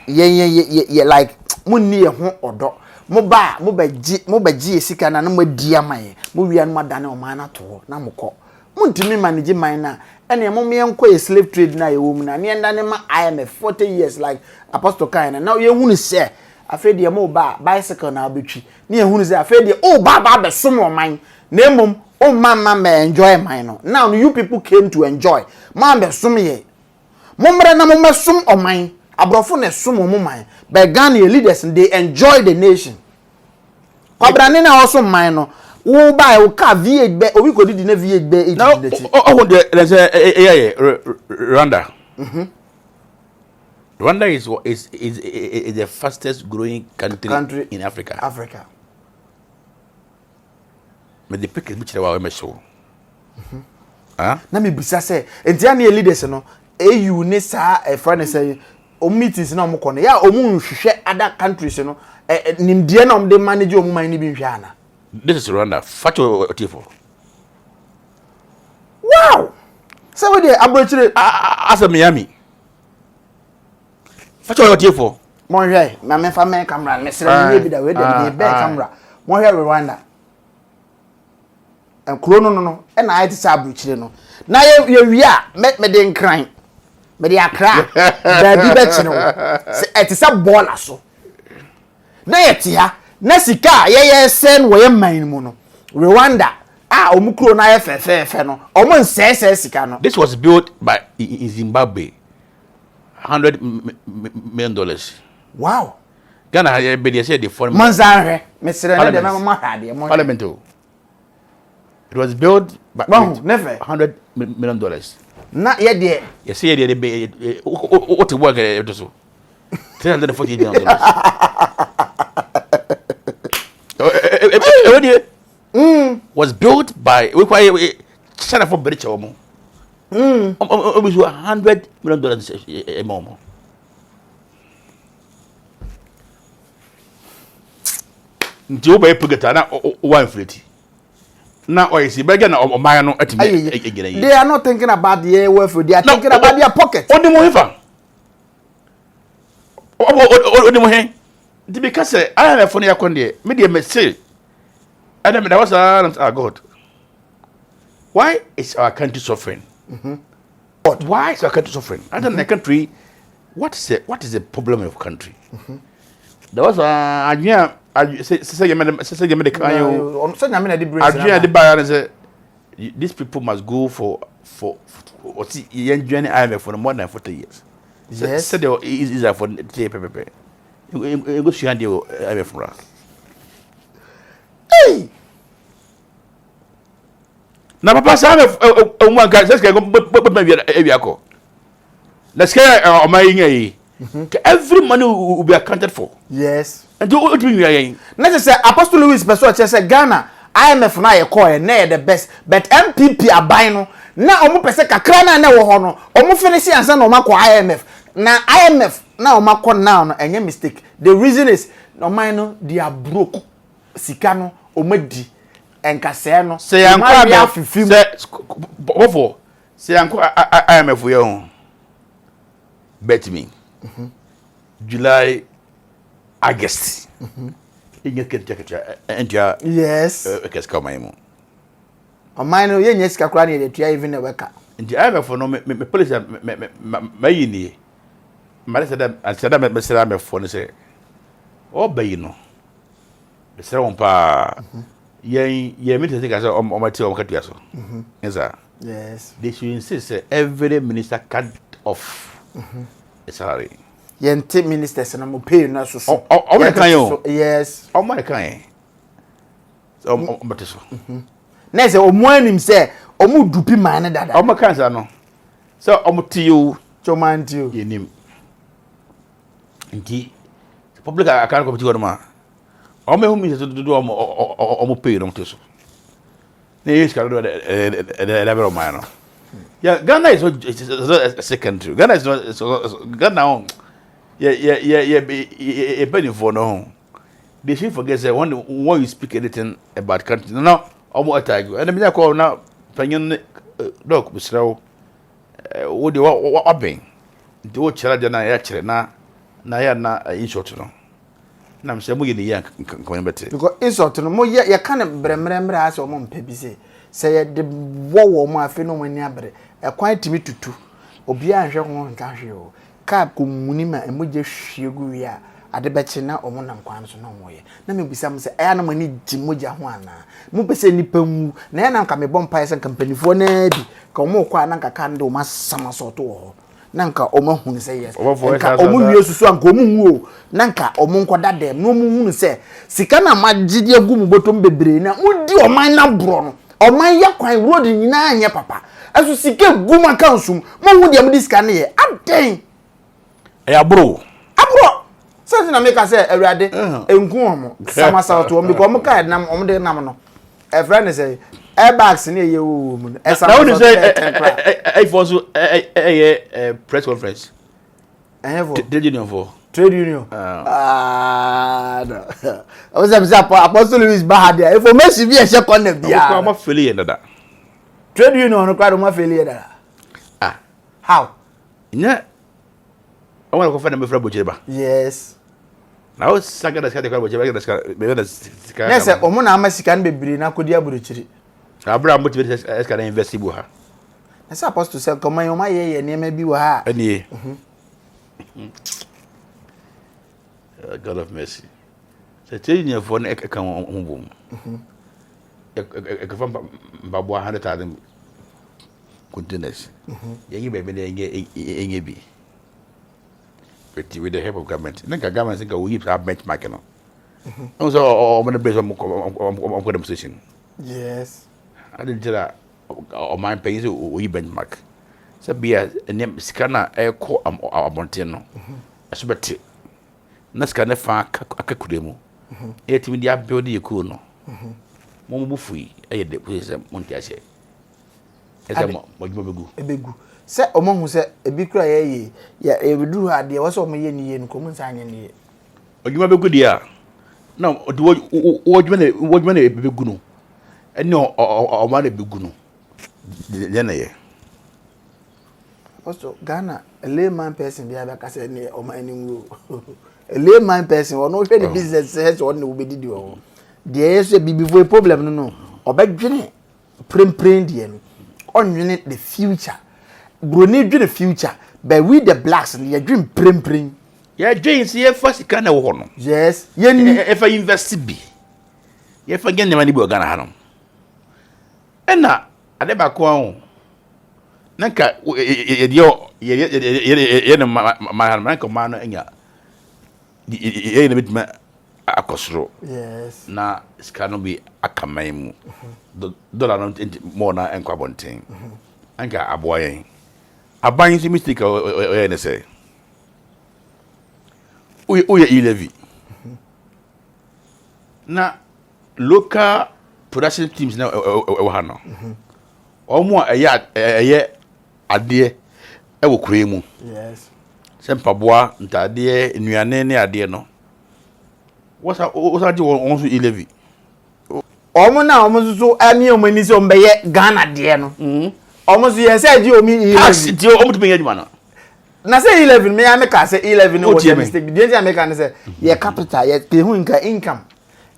ye like munni ye ho odo mo ba gi esika na mo di amaye mo wia no madane o man na to na mokọ muntimi manage mine na ene mo me enko e slave trade na ye wo mu na ne ndane ma I.M.F 40 years like apostle kind na now ye hunu say afede mo ba bicycle na abetwi ne ye hunu say afede ba be som o man na emom o mama me enjoy mine no now you people came to enjoy man be som ye momre na mo mesum o man abrofo na som mo man but Ghana leaders they enjoy the nation kwabrane na also man no wo ba e ka V8 be obi ko didi na V8 be now oh they say Rwanda Rwanda is the fastest growing country in Africa. Me the pick bi kire wa me show na me bisa say entia na leaders no AU ne sa e friend say o meetings na omko no ya o mu nhwehwe other countries no nimdie na omde manage o mu man ni bi nhwe ana. This is Rwanda. Facho Otifo. Wow! So we dey abrochire as a Miami. Facho Otifo. Mo hwe, na me fa me camera, me sere me bi da we dey be camera. Mo hwe Rwanda. En krono no e na ayete sa abrochire no. Na ye wi a me dey nkran. Me dey akra. Da bi be chi no. Se etisa baller so. Na yete ha na sika ye sen wo ye man mu no Rwanda omukro na ye fefe no omo nsese sika no. This was built by in Zimbabwe. $100 million. Wow. Ghana has been said the foreign Manzare, Mr. Parliament. It was built by never $100 million. Not yet, dear. You see, what to work at so $340 million. Was built by China for British Omo. It was $100 million a moment. Nti oba epugeta na one fleet. Na oyisi be na oman no atime egere yi. They are not thinking about the welfare, they are thinking about their pocket. Odimo hefa. Odimo he. Di because I.M.F no yakonde me dey me say. Adam that was our God. Why is our country suffering? But why is our country suffering? I don't know the country. What is the problem of country? There was these people must go for what's I.M.F for more than 40 years. Yes. Said they is for TPP. You go see I.M.F from us. Hey. Na papa sa one guy let's go ewiako. Let's get every money will be accounted for. Yes. And what do you mean? Let's say Apostle Louis Person say Ghana I.M.F na ye call na the best but MPP aban no na omo pese kakra na wo ho no omo finish ansa na omo akọ I.M.F na I.M.F na omo akọ now no enye mistake. The reason is no man no they are broke. Sika no omadi enkase no say anko bia fifim bofo say anko I.M.F we ho bet me July August inye kete entia yes keska maimo o man no ye nyesika kra na ye tua even na weka nti I.M.F no me police me ni mare sada me sera me fo no say o bayi no the sera on pa ye me think say o mati o katua so yes they should insist every minister cut off the salary. Yente ministers na mo pay na so so. O me kan yo. Yes. O me kan. So o mate so. Na say o mo anim say o mo dupi man na dada. O me kan sa no. So o mo ti yo choman ti yo. Ye nim. Nti public account committee go ma. O me hu mi so do o mo pay no mate so. Na yes ka do the level of man no. Yeah, Ghana is a secondary. Ghana is not Ghana. Yeah, penny for no. They should forget that when you speak anything about country, no, almost attack you. And the media call now, Penyon dog, Mr. What do you what being? The old child and I actually na in short. Now, I'm saying we the young coming better. Because in short, no more ya can't remember as or mom peppy say the war my phenomenon. A quiet me to two. Obia and Jean Cashio. Cap Munima and Muja Shiguya at the Betchina or Monam Quams no more. Let me be some say, I am need Jimuja Juana. Mupese Nippum, Nana come a bonfires and company for Neby. Come more quananka candle, mass summer sort of. Nanka Omo who say yes. Omu used to swam Gomu. Nanka Omonko that dem. No moon say. Sikana Majidia Gum bottom bebrina. Would you mind now, Bruno? Or my yakwan road in Nanya papa. As you see, Guma Council, more would you this can here? I'm dang. Eh, bro. Abro. Something I make us say, a rade, and Guam, Summer South to become a kind nam on the namano. A friend say, airbags near you. As I would say, I was a press conference. Trade union for trade union. No. I was Apostle Louis bad there. If I may be a second, I'm not feeling that. Trade union no quite my failure. Ah. How? Yeah. I want to confirm me from Bujeba. Yes. Now second that's Bujeba. Yes, Omona Masican be na Kodia Buruchiri. Abraham motivated as can invest in her. I'm supposed to sell come my ye and maybe wa. Any God of mercy. So telling you for an account on boom. About 100,000 containers. You baby, they get. with the help of government. Then government think we have benchmark no. Also on the base of demonstration. Yes. I didn't tell that on my page we benchmark. So be a name scanner air call abontino. I suspect na scanner fa akakudemu. Yet with the building you cool no. Momu fui e de place montiase. Esa mo begu. Ebegu. Se omo hu se ebi kura ye ya ebidu ha de wo se omo ye ni ye nko mun sanye ni ye. Odwuma begu dia. Na odwuma na ebegu no. Eni o ma na ebegu no. Le na ye. Also Ghana a layman person be aba kase ni omo aniwu. A layman person wo no hwe the business has on no be didi wo. There is a before problem no obedwene prem de no onwene the future broni dwene future but we the blacks and you dream prem ya dreams ye first kan na wo no yes ye ni if I invest bi ye fa gen mani bi Ghana ha no ena ade ba ko an nanka ye no ma ko ma no enya ye ne bitma akosro yes na skano bi akamaimu dollar no more na enkwa bonten anka aboyen aban si mistake o ne say o ye I.M.F na local production teams na o ha no omo eye ade e wo kuremu yes sempaboa ntade nuane ne ade no what's that on so I.M.F omo na omo so ami omo ni so mbeye Ghana de no omo so ye say ji omi I.M.F tax ti omo tumi yaduma no na say I.M.F me ya make say I.M.F no was a mistake the thing make na say ye capital ye pe hu nka income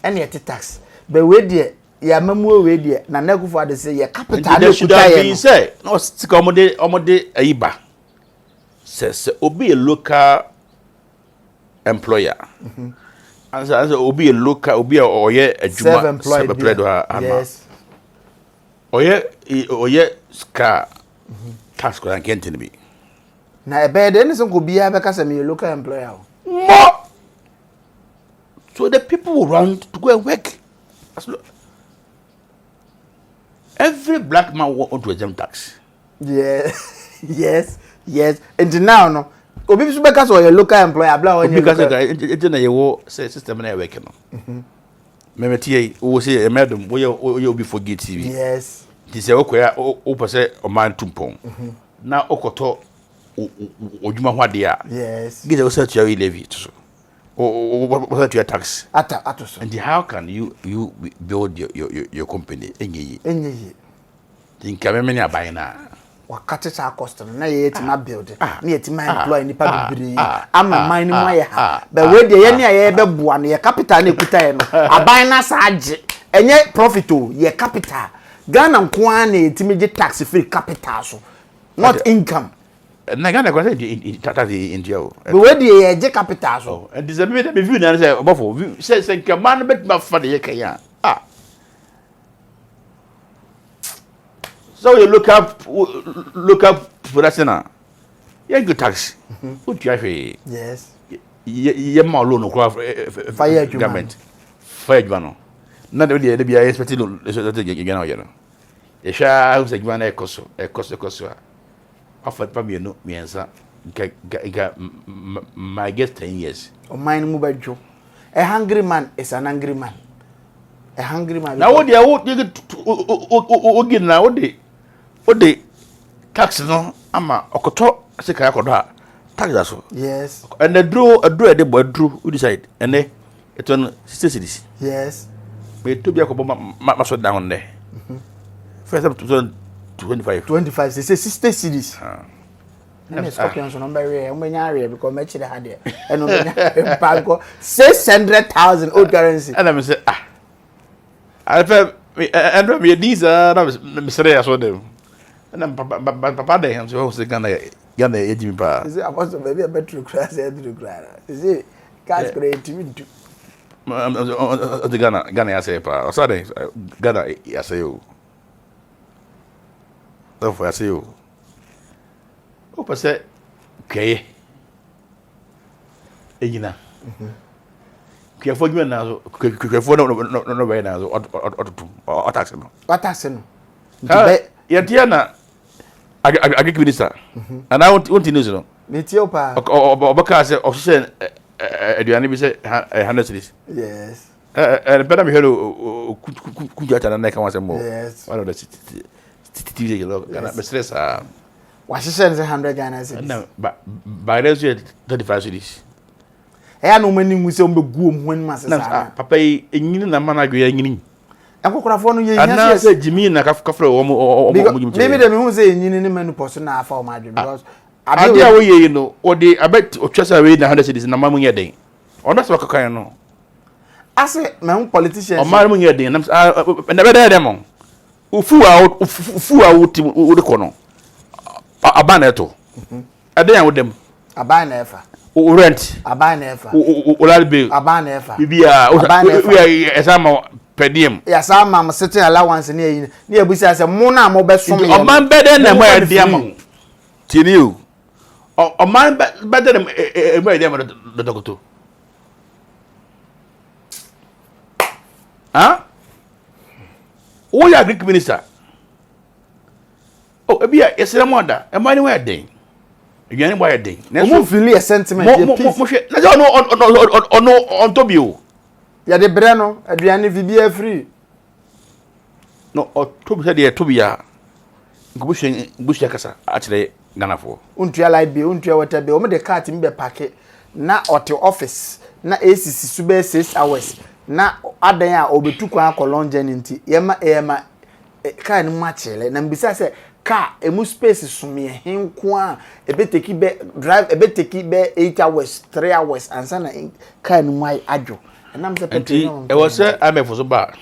and ye tax but we there ya mamu we there na Nekufu ade say ye capital no kuta ye say no sika omo de ayiba says obi a local employer and so obi a local obi oye adwuma self-employed yes oye ska tax ko an kenten bi na ebe de ni so ko bia be ka say me local employer more so the people will run to go and work every black man want to exempt tax yes and now no obi so be ka say local employer bla onye because it na yewo system na work no memetie wo say emedum wo ye obi forget TV yes this say okoya o pese o man tumpon na okoto odwuma ho ade a yes give us to your levy to what to your tax ata so and how can you build your company enyi think kameme ni aban na wakati cha cost na ye etima build na ye etima employ ni pa bibiri ama man ni mo ye ha but we de ye ne ye be boa no ye capital na ekuta ye no aban na sa age enye profit o ye capital Ghana nko an na etimi ge tax free capital so not income na Ghana ko say tax India o but we de ye ge capital so and this be view na say obofo say man bet ma fa de ye kan ya so you look up production na you good tax what you have yes ye ma loan ko fire government fire no na de be expecting no so that you get now you know e sha who say you na ekoso afa pa me no me ensa ga my guest 10 years o mine mu badwo a hungry man is an angry man now what they o get now what they tax no ama okoto sika yakodo ha tax that so yes and the draw the boy draw we decide and it on 60 cities yes me to be akobo ma so down there first up to 25 say 60 cities and Scorpions no be rare o menya rare because me chire ha there and o menya bank 600,000 old currency and I say I feel and me these na me say so them and papa dey am so say Ghana ejimi pa is it about maybe a better class is it cash create me do the Ghana ya say pa so dey Ghana ya say o therefore I say o pese okay Egina. Kefo dwuma na so kefo no be na so ototum o tax no. What tax no? Yetia na agric minister. And I want to news no. Metio pa. Obaka say official aduane bi say 100 cities. Yes. And better me hello kujata na neka wanse mo. Yes. One of the city log na be stress Washishens 100 Ghana cities. No, by those 35 cities. Eh no mani mu se ombegu omhon masesa. Papa yi enyini na mana gwe enyini. Akokorafo no ye nya ana se jimi na kafra o maybe dem hu say enyini ni manu poso na afa o madwe because ade a wo ye no odi abet otwasa we na 100 cities na mamu ye den. Ono so kakan no. Ase me politicians. O mamu ye den na be dey dem. Ufu a wuti wo de kono. Abana eto. Ade yan wo dem. Abana efa. O rent. Abana efa. O lalbe. Abana efa. Bibia we esama pediem. Ya sama am sitting allowance ni eyi. Ni ebusi say mo na mo be som ye. O man bede na mo e diam. Tini o. O man bede na mo e diam do dokoto. Ah? O ya Greek minister. Oh, ebia esere mo da. E man ni we den. Ebiane boy den. Na so feel a sentiment ye peace. Mo hwe. Na no on tobio. Ya de bre no, aduane vibia free. No, o tobi se de tobia. Ngubuhwe kasa akire ganafo. Untua light bill, untua water bill. O me de cart mbe pake na ote office na ACC sube 6 hours. Na adan a obetu kwa akolonje nti. Yema kan mu achele na mbisa se car emu space sumie henko a ebeteki be drive ebeteki be 8 hours 3 hours ansa na car mu adwo enam se pete no e was I.M.F so ba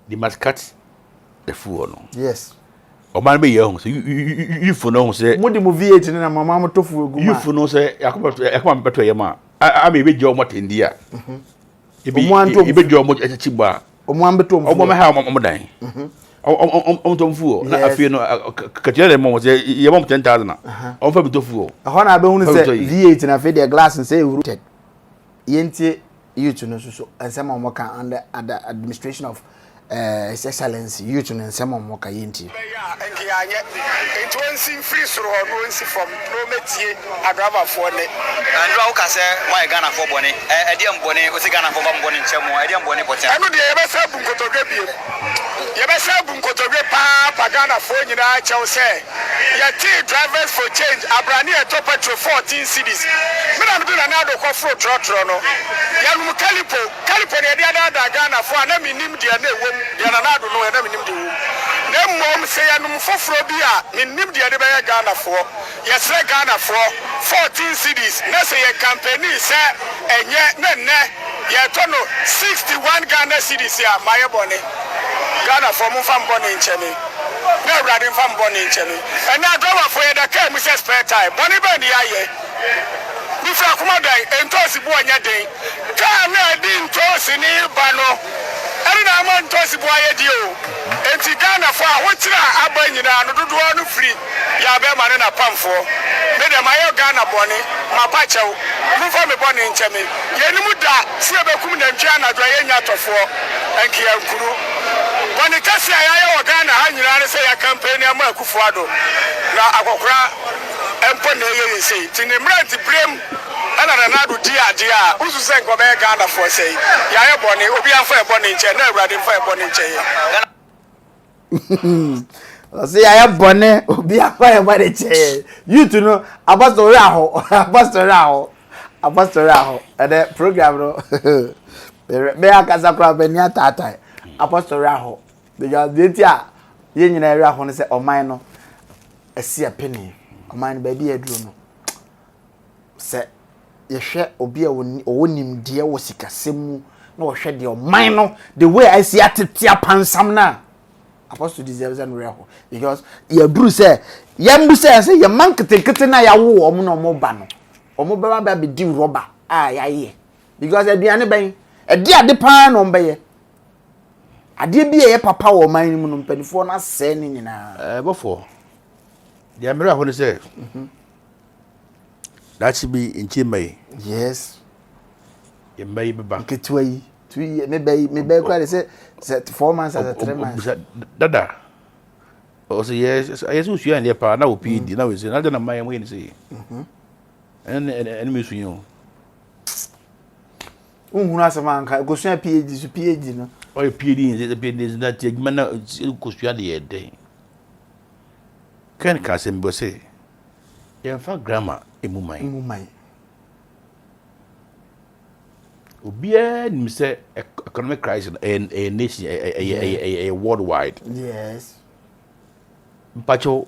the must cut the fool no yes o man be ye ho so you for no say mo di mo V8 na mama mo tofu egu ma you for no say yakoma beto ye ma a me be jo mo tendi a ibe jo mo achigba o mo ambeto mo o mo ha mo dan on tomfuo na afie no katire mo say ye mo 10,000 on fa bitofuo ho na be hunu say V8 na fe the glass say rooted yentie youth no so ensema mo kan under administration of His Excellency youth no ensema mo kan yentie enkianye entwensi free soro no nsi from no metie agrava fo ne andra wo ka say why Ghana for bone e de mbone o si Ghana for bone nchemo e de mbone bote anu de ye be say bunkotogwe biem ye be say bunkotogwe pa Ghana for nyina chew say ye ti drivers for change abrani e top petrol 14 cities me na do na do ko fro trotro no ya nu kalipo ne de ada Ghana for na minim de na ewom de na do no na minim de wo na mom say ya nu foforo bi a minim de be Ghana for yes Ghana for 14 cities na say ye campaign say enye ne ye to no 61 Ghana cities ya maye bone Ghana for mo fam bone nchemi na urade fam bone nchemi and na driver for ye da kai mu say spare time bone be ni aye mi fra kuma dai entosi bu anya den ka na di ntosi ni ba no eri na ma ntosi bu aye di o enti Ghana for a hotira aba nyina no dodo no free ya be ma na pamfo me de ma ye Ghana bone ma pa chew mu fa me bone nchemi ye ni mu da si e be kum na ntwa na do ye nya tofo enki yankuru bone kasi ayaye wo Ghana ha nyina ne se ya campaign ya ma akufuado na akokora empo na ye say tinimrant brem ana na do dia usu se nko be Ghana for say ya ye bone obi anfa e bone nche na awurade nfa e bone nche o say ya ye bone obi anfa e bone nche youth no abastori aho and program no be akaza kra be ni atata abastori aho because the tia ye nyina area aho no say oman no asia penny oman ba bi aduro no se ye hwe obi a wonim de wo sikasemu na wo hwe de oman no the way I see atetia pansam na apostle deserves an reho because ye duru se ye mbu se ye man ketekete na ya wo omo no mo ba no omo ba ba be di rubber ya ye because aduane ben ade ade pa no mbe ye ade bi ye papa wo man mu no mpanifo na se ni nyina before the America when say that should be in Chimay Yes. You may be back. 2 years, maybe quite say 4 months or 3 months. Dada. Oh, say yes, I assume you and your partner will be now is another my way to say. And miss you. Who has a man go to PhD, no? Or a PD is a bit is that take man because you had the day. Can Cassim say? You have grammar in my. Obia nim say economic crisis and a nation a worldwide. Yes. Mpacho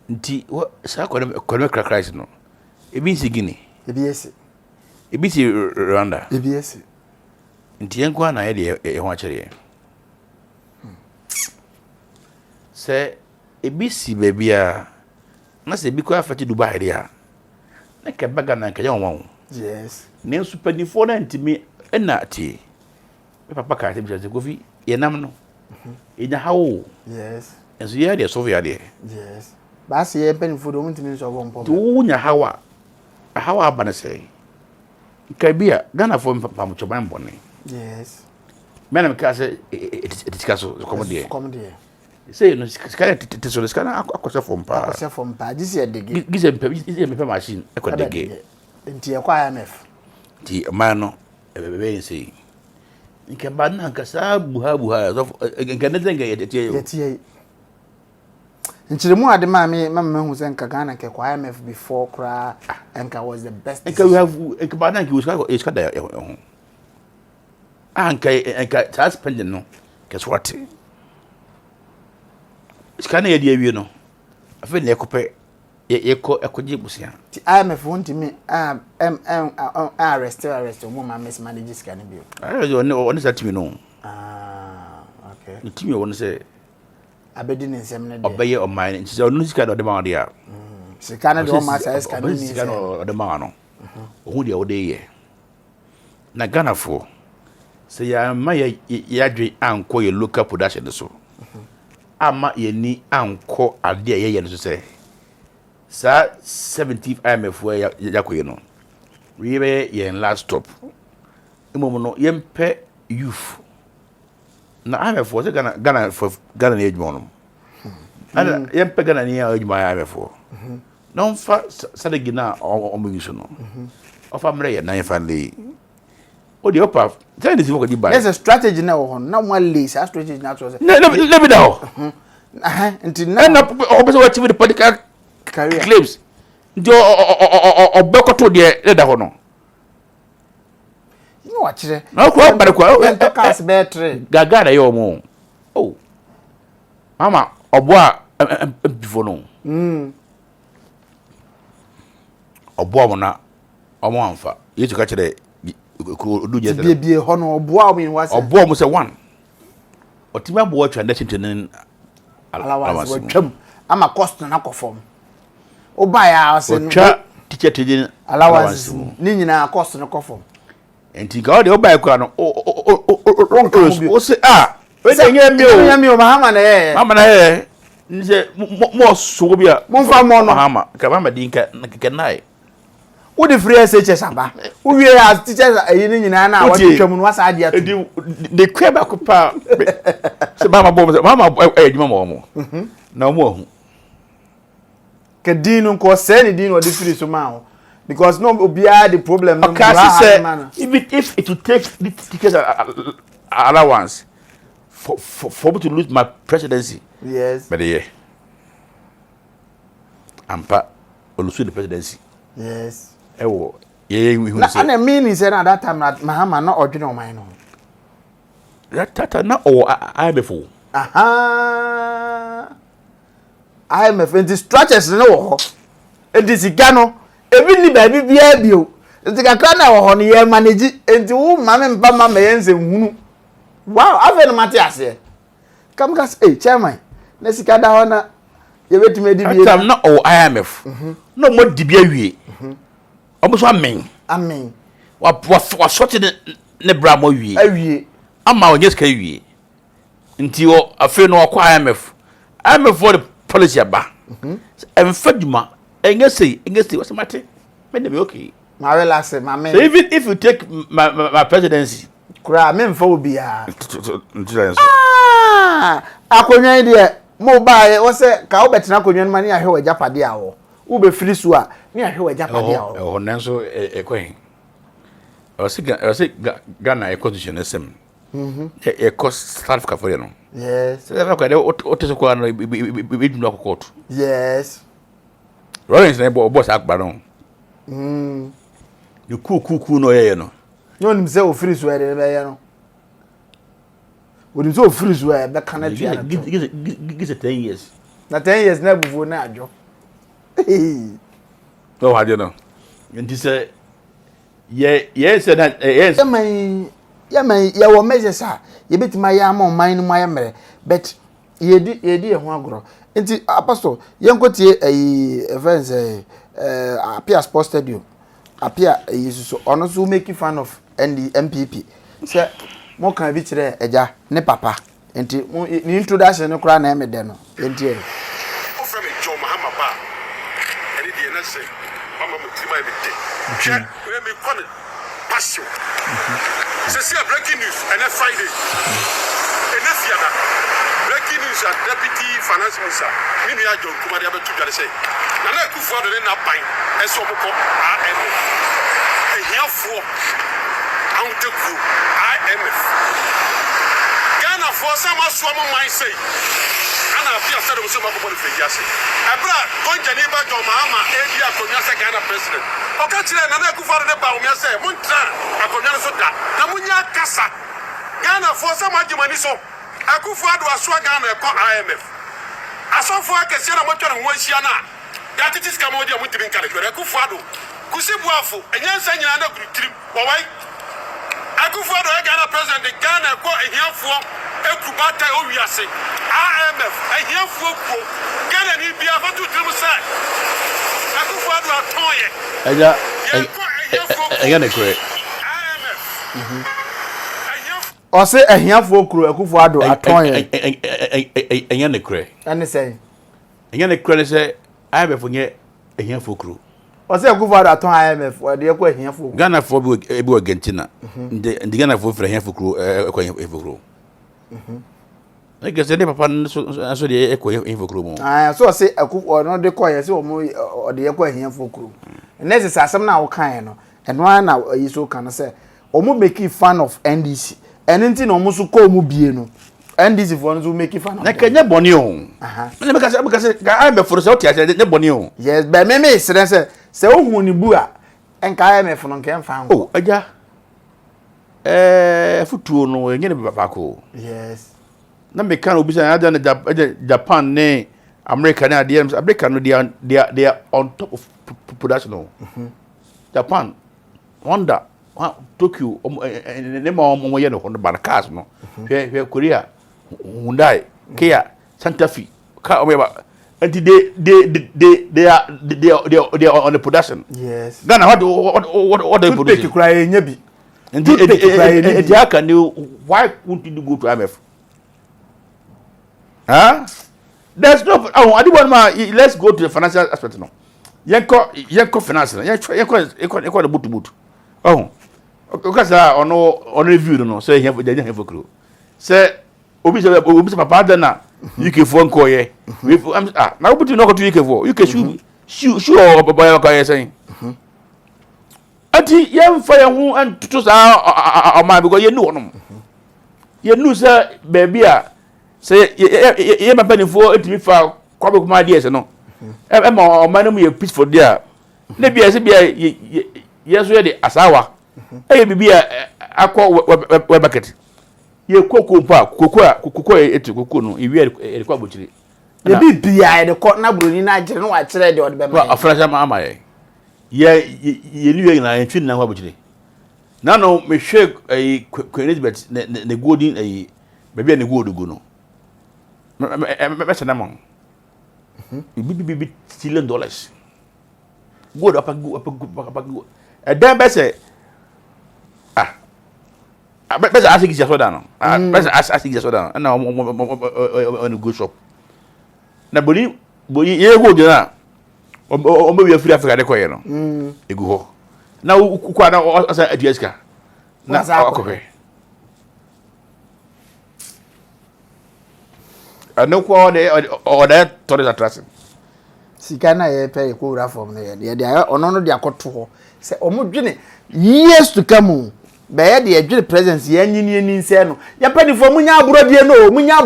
nti what economic crisis no. E bi si Guinea. E bi si Rwanda. Nti enko na ye de ho akere. Se e bi si bebia na se bi ko afati Dubai dia. Na ke baga na ke yon. Yes. Ne supernifo na ntimi na ti. Me papa ka tem je gofi ye nam no. Enya hawo. Yes. Enso ye de so ya de. Yes. Ba se ye penifo do ntimi so go mpo. Tu nya hawa. Hawa bana sei. Kabia Ghana fo papa mo choban bone. Yes. Mena me ka se etikaso komode. Komode. Say no skala tetiso skala akwose fo mpa. Akwose fo mpa. This year dege. Gize mpe machine ekodege. Nti e kwa I.M.F. Ti mano ebe nsi nke ba na nka sa buha so nke ne zenga yetie nchiremu ade ma me hu se nka Ghana ke kwa I.M.F before kra nka was the best nka we have nka ba na nka iska da ho nka ta spending no ke swati iska na ye de awie no afi na ekope ekoji busia ti I.M.F won't me arrest mo ma miss manage scan bi on that me no okay the team won say abedi ne nsem ne de obeye o mine nti on sika do de ma dia sika na do ma sa scan ni sika no de ma no ohu dia o de ye na Ghana fo say ya ma ya dwe anko ye local production so ama ye ni anko ade ye no so say sa 70 I.M.F where yakoye no we be yen last stop imomo no yempe youth na I.M.F was Ghana for Ghana age mo ana yempe Ghana ni age mo I.M.F no fa sadegi na o mo yuso no o fa mre ye na family o di opa tell this work di buy there's a strategy na wo na one lace a strategy na so say let me know until now na o be so what with the political career claims ndio obekoto de da ho no you wa kire na ko bare ko ento cast betre gagara yo mo oh mama obo a bifo no obo mo na omo anfa yetu ka kire ko du je bie ho no obo a mo wa se obo mo se one otimi abo wa twanda tintin alawas wo twam ama cost na akofom oba ya se no teacher tejin allowance ni nyina cost no kofom enti ga de oba ekura no o se we de nyame o mahama na ye nse mo so bia mo fa mo no mahama ka mama dinka kenai wo de free SHS aba wo wie as teachers ayi ni nyina na wa twam no wasa ade atu de kweba ko pa se mama adwuma mo na mo ahu Kadino ko say ni dino di free so ma because no obia the problem no if it will take the tickets allowance for me to lose my presidency yes but yeah ampa olusu the presidency yes ewo ye we na na mean say na that time na mahama na odwene o man no tata na o I.M.F I.M.F and structures no ho e disika no ebi ni ba bia bio disika kra na ho no ye manage enti wo mame mpa mama ye nse hunu wow afa no mate ase kam ka say chairman na sika da ho na ye betime di bia na o I.M.F no mo di bia wie omo so amen wa sorti ne bra mo wie awie ama onye ska wie nti o afa no akwa I.M.F for the policy aba emfaduma engese wasemate me dem okay My relax, my man. So even if you take my presidency, kura me mfa obi a. Akonwa de mobile wo se ka wo betena akonwa ma ne ahwe wajapade a wo. Wo be firi so a ne ahwe wajapade a wo. Oh nanso ekwen. O se Ghana constitution SM. E cost staff ka for you no. Yes. So that ka o te so ko no be dunu akoko. Yes. Rollins na boss akba no. You cool no ye no. No nim se o firi so e de be ye no. Wonim se o firi so e be kana tua. Give it 10 years. Na 10 years na bufu na adwo. No how do you know? And he said yes said that yes. Ya wo measures a ye betima ya ma man no ma mere but ye di ho agoro. Enti apostle yenkotie events appear sports stadium appear so ono so make fan of MPP say mo kan bi kire eja ne papa enti ni introduction no kra na e mede no enti ofra me John Mahama ba eni die na say mama mutima bi de che we me kon passion c'est breaking news and Friday and fiana breaking news at deputy finance minister minu ya John Kumadi abetu dware say na na Akufo do na ban eso moko I.M.F ehiafo awuteku I.M.F Ghana for some aswamo man say ana apia say dem so mako de fejiase abra gonja ni ba John Mahama ebi akonya say Ghana president oka kire na na Akufo do ba o me say muntra akonya so da na munya kasa Ghana for some agimani so Akufo do aswa Ghana e ko I.M.F asofo akese na motwa no hwanhia na ya titis kamodi amutimi nkale kwere Akufo do kusibuafo enyansa nyina na kurutirim wawai Akufo do Ghana president Ghana ko ehiafo ekubata owiase I.M.F ehiafo ko Ghana ni bia fatu tirim sai Akufo do atoye eja ne kure I.M.F o se ehiafo okuro Akufo ado aton ye eja ne kure ane say eja ne kure se I.M.F nye ehiafo okuro o se Akufo ado aton I.M.F o de ko ehiafo okuro Ghana for bi Argentina ndi Ghana for fra ehiafo okuro ko ehiafo okuro I guess any papa so de e ko ehiafo okuro mo so se Akufo no de ko ye se o mo o de ko ehiafo okuro next is asem na wo kan no eno na yi so kan se o mo make fan of NDC enti na o mo so ko mo bie no NDC for no so make fan of na kenya boni o na me ka se ga I.M.F for so o tia se ne boni o yes but me se o hu ni bu a enka I.M.F no nke mfa oh aja futuo no enye ne papa ko yes na me kan obi say na Japan ne America na dey America no they are on top of production. Japan, Honda, Tokyo, ne mo ye no Honda cars no. Korea, Hyundai, Kia, Santa Fe, car over. And they are on the production. Yes. Ghana what they produce? Take cry nyabi. And they can you why wouldn't you go to I.M.F? Huh? There's no I do want let's go to the financial aspect no. Yenko finance yenko the boot. Oh. Because on review no say here for crew. Say obi papa da na UK for nko ye. Na obi no go to UK for. UK shoe boy ko ye saying. Ati yem fa ye hu an tutu sa o ma because ye nu no. Ye nu say baby a say ye ma panifo etimi fa kwabe kuma die se no e ma o ma no ye peaceful there na bia se bia ye so ye de asawa e bibia akọ we bucket ye koko pa koko eti koko no e wi e kwa bochire ye bibia e de ko na broni na agire no wa kire de o de be ma afrasha ma ama ye liwe na entwi na kwa bochire na no me hwe Elizabeth ne golden bibia ne gold go no me mo $1 trillion good up then be say be say asiki just down be say asiki just down na on go shop na boni ye go de na o be free Africa de ko ye no egu ho na ukwa na asa aduaska na akokwe anokwa ode tourist attraction sika na ye pay ko wura form na ye de ono no de akoto ho se omodwene years to come be ye de adwene presence ye nyini ni nse no ye pani fo munya abrodie no munya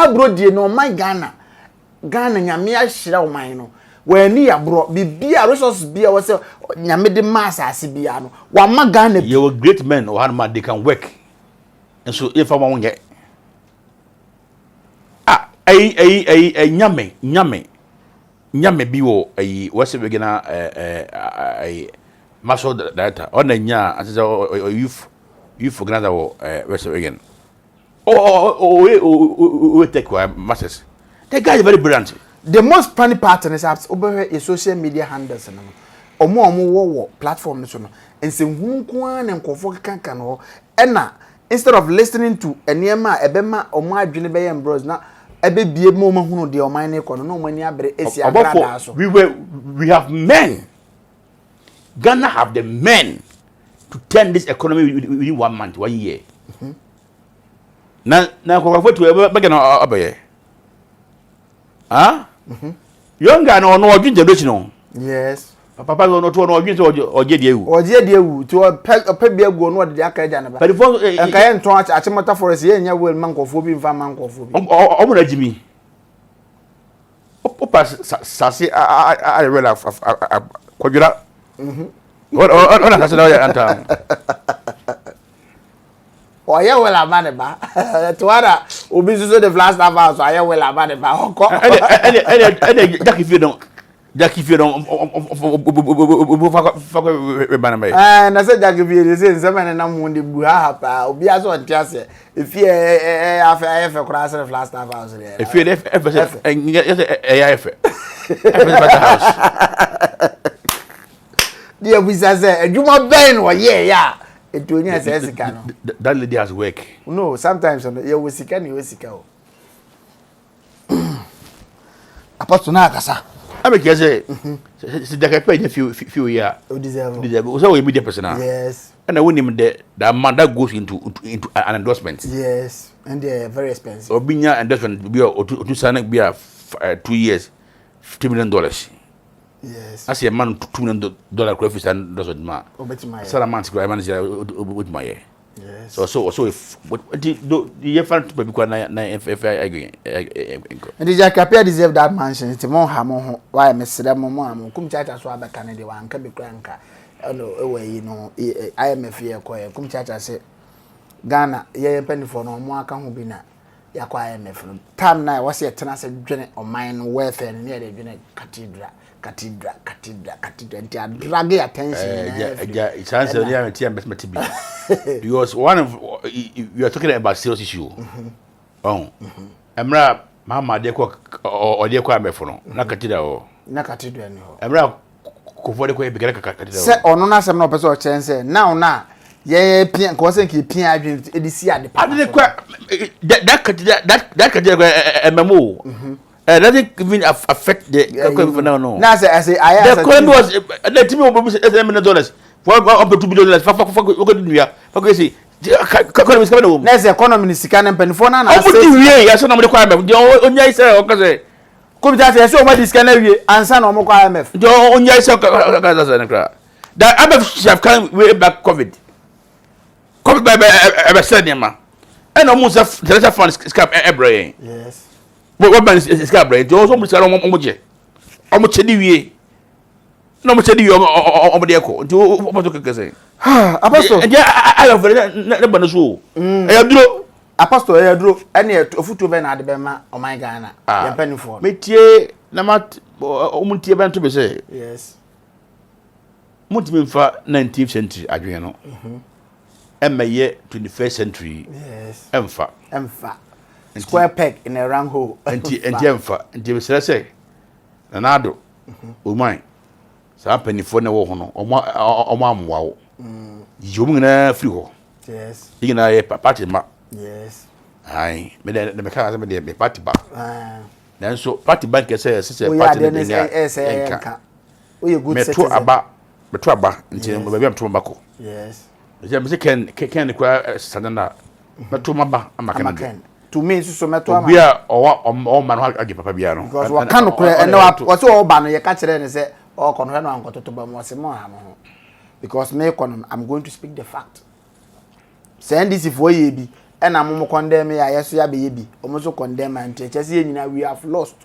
abrodie no my Ghana nyame ahira o man no wani abro bibia resources bia wo se nyame de mass asibia no wa ma Ghana you were great men or how they can work and so if I want get nyame bi wo wase begina maso data on nya as youth organizer wo wase again we take masses the guy is very brilliant. The most funny part is apps over a social media handles no omo wo platform so no ense hunku an nkofo kankan ho ena instead of listening to enema ebema omo adwene be yem bros na ebe bie mo mahunu de oman ne kono no mani abere esi agrada so we have men. Ghana have the men to turn this economy within 1 month 1 year. Na kwa foto be na abaye young guy no odwin generation no. Yes. Papa no to no odwin so oje de ewu. Oje de ewu to opa bia gu no de aka ja na ba. Perifo enka ye nton achimota forest ye nya wel mankofo bi mfa mankofo bi. Omo na jimi. Opa sase a rela kwadura. Ona kase na ya anta. Oye well amane ba. Tuara obi so the last house oye well amane ba. Oko. Any Jackie Fie don na say Jackie Fie say nzema na mu de bu ha pa obi aso ntiase efie afa kura say last house there. Efie better house. Dia bisa say adwuma ben wo ye ya. Etonya say sika no. That lady has work. No, sometimes you will sika ni we sika o. Apostle na akasa. I make you say the pay few year. You deserve. So we media person. Yes. And I win him the amount that goes into an endorsement. Yes. And they're very expensive. Obinya endorsement be to sign be 2 years $50 million. Yes. I see a man $2 million crayfish and does ma. Salaman with my year. Yes. So if what the year fan to be if I agree. And the Jacapia deserve that mansion. It's more hammer. Why, Miss Ramon, come chat as well, but Canada one can be cranker. Away, you know, I.M.F. here, come chat as say Ghana, ye penny for no more can be na. Yakwa I.M.F. Time now was a tennis on mine welfare near the cathedral. Cathedral, and drag attention. It's answer near TM because one of you are talking about serious issue. Oh, Emra, Mama, dear or dear Quamefono, not cathedral. Emra, Kofo, the set or no, some no person chance. Now, yeah, Pian causing Pian, the that cathedral, MMO. Doesn't even affect the no. Now I say I the coin was the team of $1 for $2 billion. For see, economy is coming home. There's economy is scanning penifona. I say, I saw no requirement. The only say, okay, come to show what this can answer no more I.M.F. The only say, that I.M.F. have come way back COVID. COVID by a senior and almost the funds scrap every. Yes. What man is Gabriel? You also must have almost any no much any of the echo. Do what you can say. Apostle, I have never so. I drew Apostle, I drew any of foot men at the Bema or my Ghana. I'm penny for Metier, Namat, Omuntia Ban to be say. Yes. Multimin for 19th century, Adriano. And my year 21st century. Yes. Emfa. Square peg in a round hole. And Jemfa, and James say, Nanado, mine. So penny for no one or mamma wow. You mean a few. Yes. You can a party map. Yes. Aye, made the mechanism be party back. Then so party bank says, we are the say, we are good about beto aba nti baby am to mabako yes je me say ken the kwa sanana beto maba amaka to me so meto ama bia o man ho age papa bia no because what kan ko ene wa so o ba no ye ka kire ne say o kono no ankototo ba mo se mo ha mo because me kono I'm going to speak the fact send this for ye bi ena mo condemn ya yeso ya be ye bi o mo so condemn anti chese ye nyina we have lost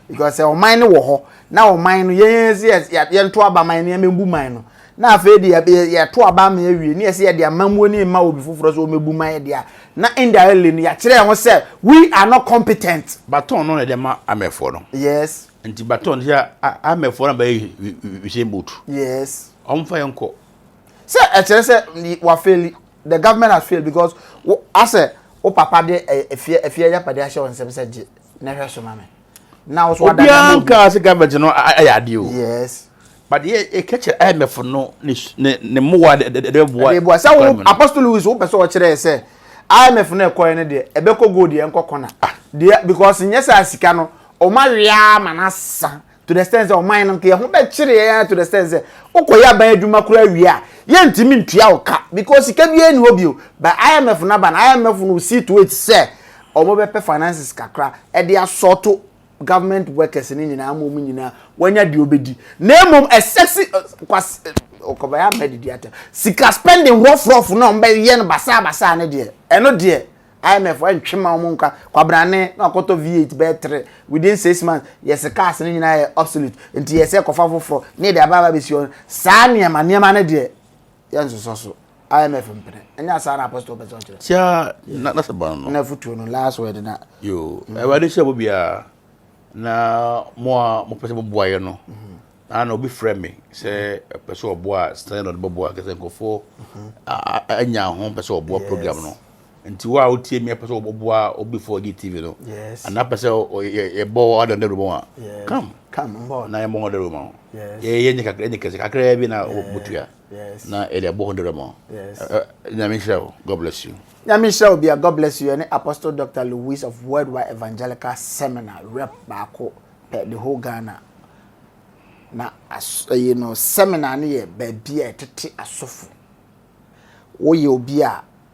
because o man wo ho na o man no ye ye nto aba man ne membu man no na afa di ye to aba ma awie ne ye se ye de amamuo ne ma obi foforo so o mebu man ye dia na indirectly no ya kire ho say we are not competent baton no de ma amefo no yes nti baton ya amefo na ba we say boot yes omfa yenko say e kire say wa fail the government has failed because as o papa de efie ya pade ahye won se je na hwe so mame now so that bianca as government no ayade o yes but e catch I.M.F no ne mowa de boa say apostle Louis wo pese o kire say I.M.F no ekoy ne de ebeko go de enkoko na de because nyesa sika no o ma wia manasa to the extent o man no ke ho be kire ya to the extent okoya ban adwuma kura wia ye ntimi ntua oka because sika bia ni obio but I.M.F na ban I.M.F no see to it say o mo be pay finances kakra e de asorto government workers ni nyina amom nyina wanya de obedi na emom a sexy okobaya medidi ata sika spending rough no mbe ye no basa ne de eno de I.M.F antwema mo nka kwabrane na akoto V8 be 3 within 6 months yes cars ni nyina ye obsolete nti yes kofa foforo ne de ababa be si on sa niema ne de yanso so I.M.F mpene enya sa na apostle be so kire tia na saban no na futu no last word na yo e wa de se bo bia na mo pese bo boaye no ana obi frame me say pese oboa stand on boboa kese nkofo anya ho pese oboa program no nti wa otie me pese oboa obi for TV no ana pese e bo ada ndero mo a come mbo na e mo ndero mo ye nyeka kakra bi na obutua na ele bo ndero mo na me show God bless you. Michelle Bia, God bless you. And Apostle Dr. Louis of Worldwide Evangelical Seminar, rep Bako, the whole Ghana. Now, you know, seminar near baby a tete asofu. O you be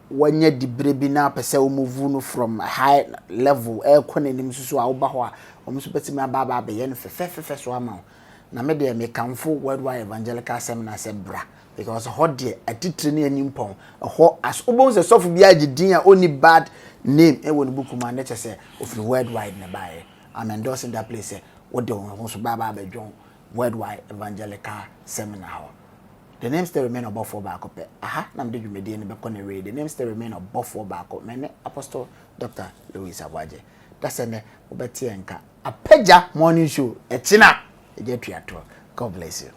when you debribe na pese o move from high level, air quantity so abawa, almost betting my baba be yen fe so amount. Na me de me kamfo Worldwide Evangelical Seminar se bra. Because hot dear a titrini and impon a hot as almost a soft biagidina only bad name and when book man nature say of the worldwide nearby. I'm endorsing that place. What do also Baba John Worldwide Evangelical Seminar. The name still remain above 4 back up. Aha, nam did you made in the Bacon read. The name still remain above 4 back up. Many Apostle Dr. Louis Awaje. That's a Obetianka. A Peja morning show. A China. Get to your talk. God bless you.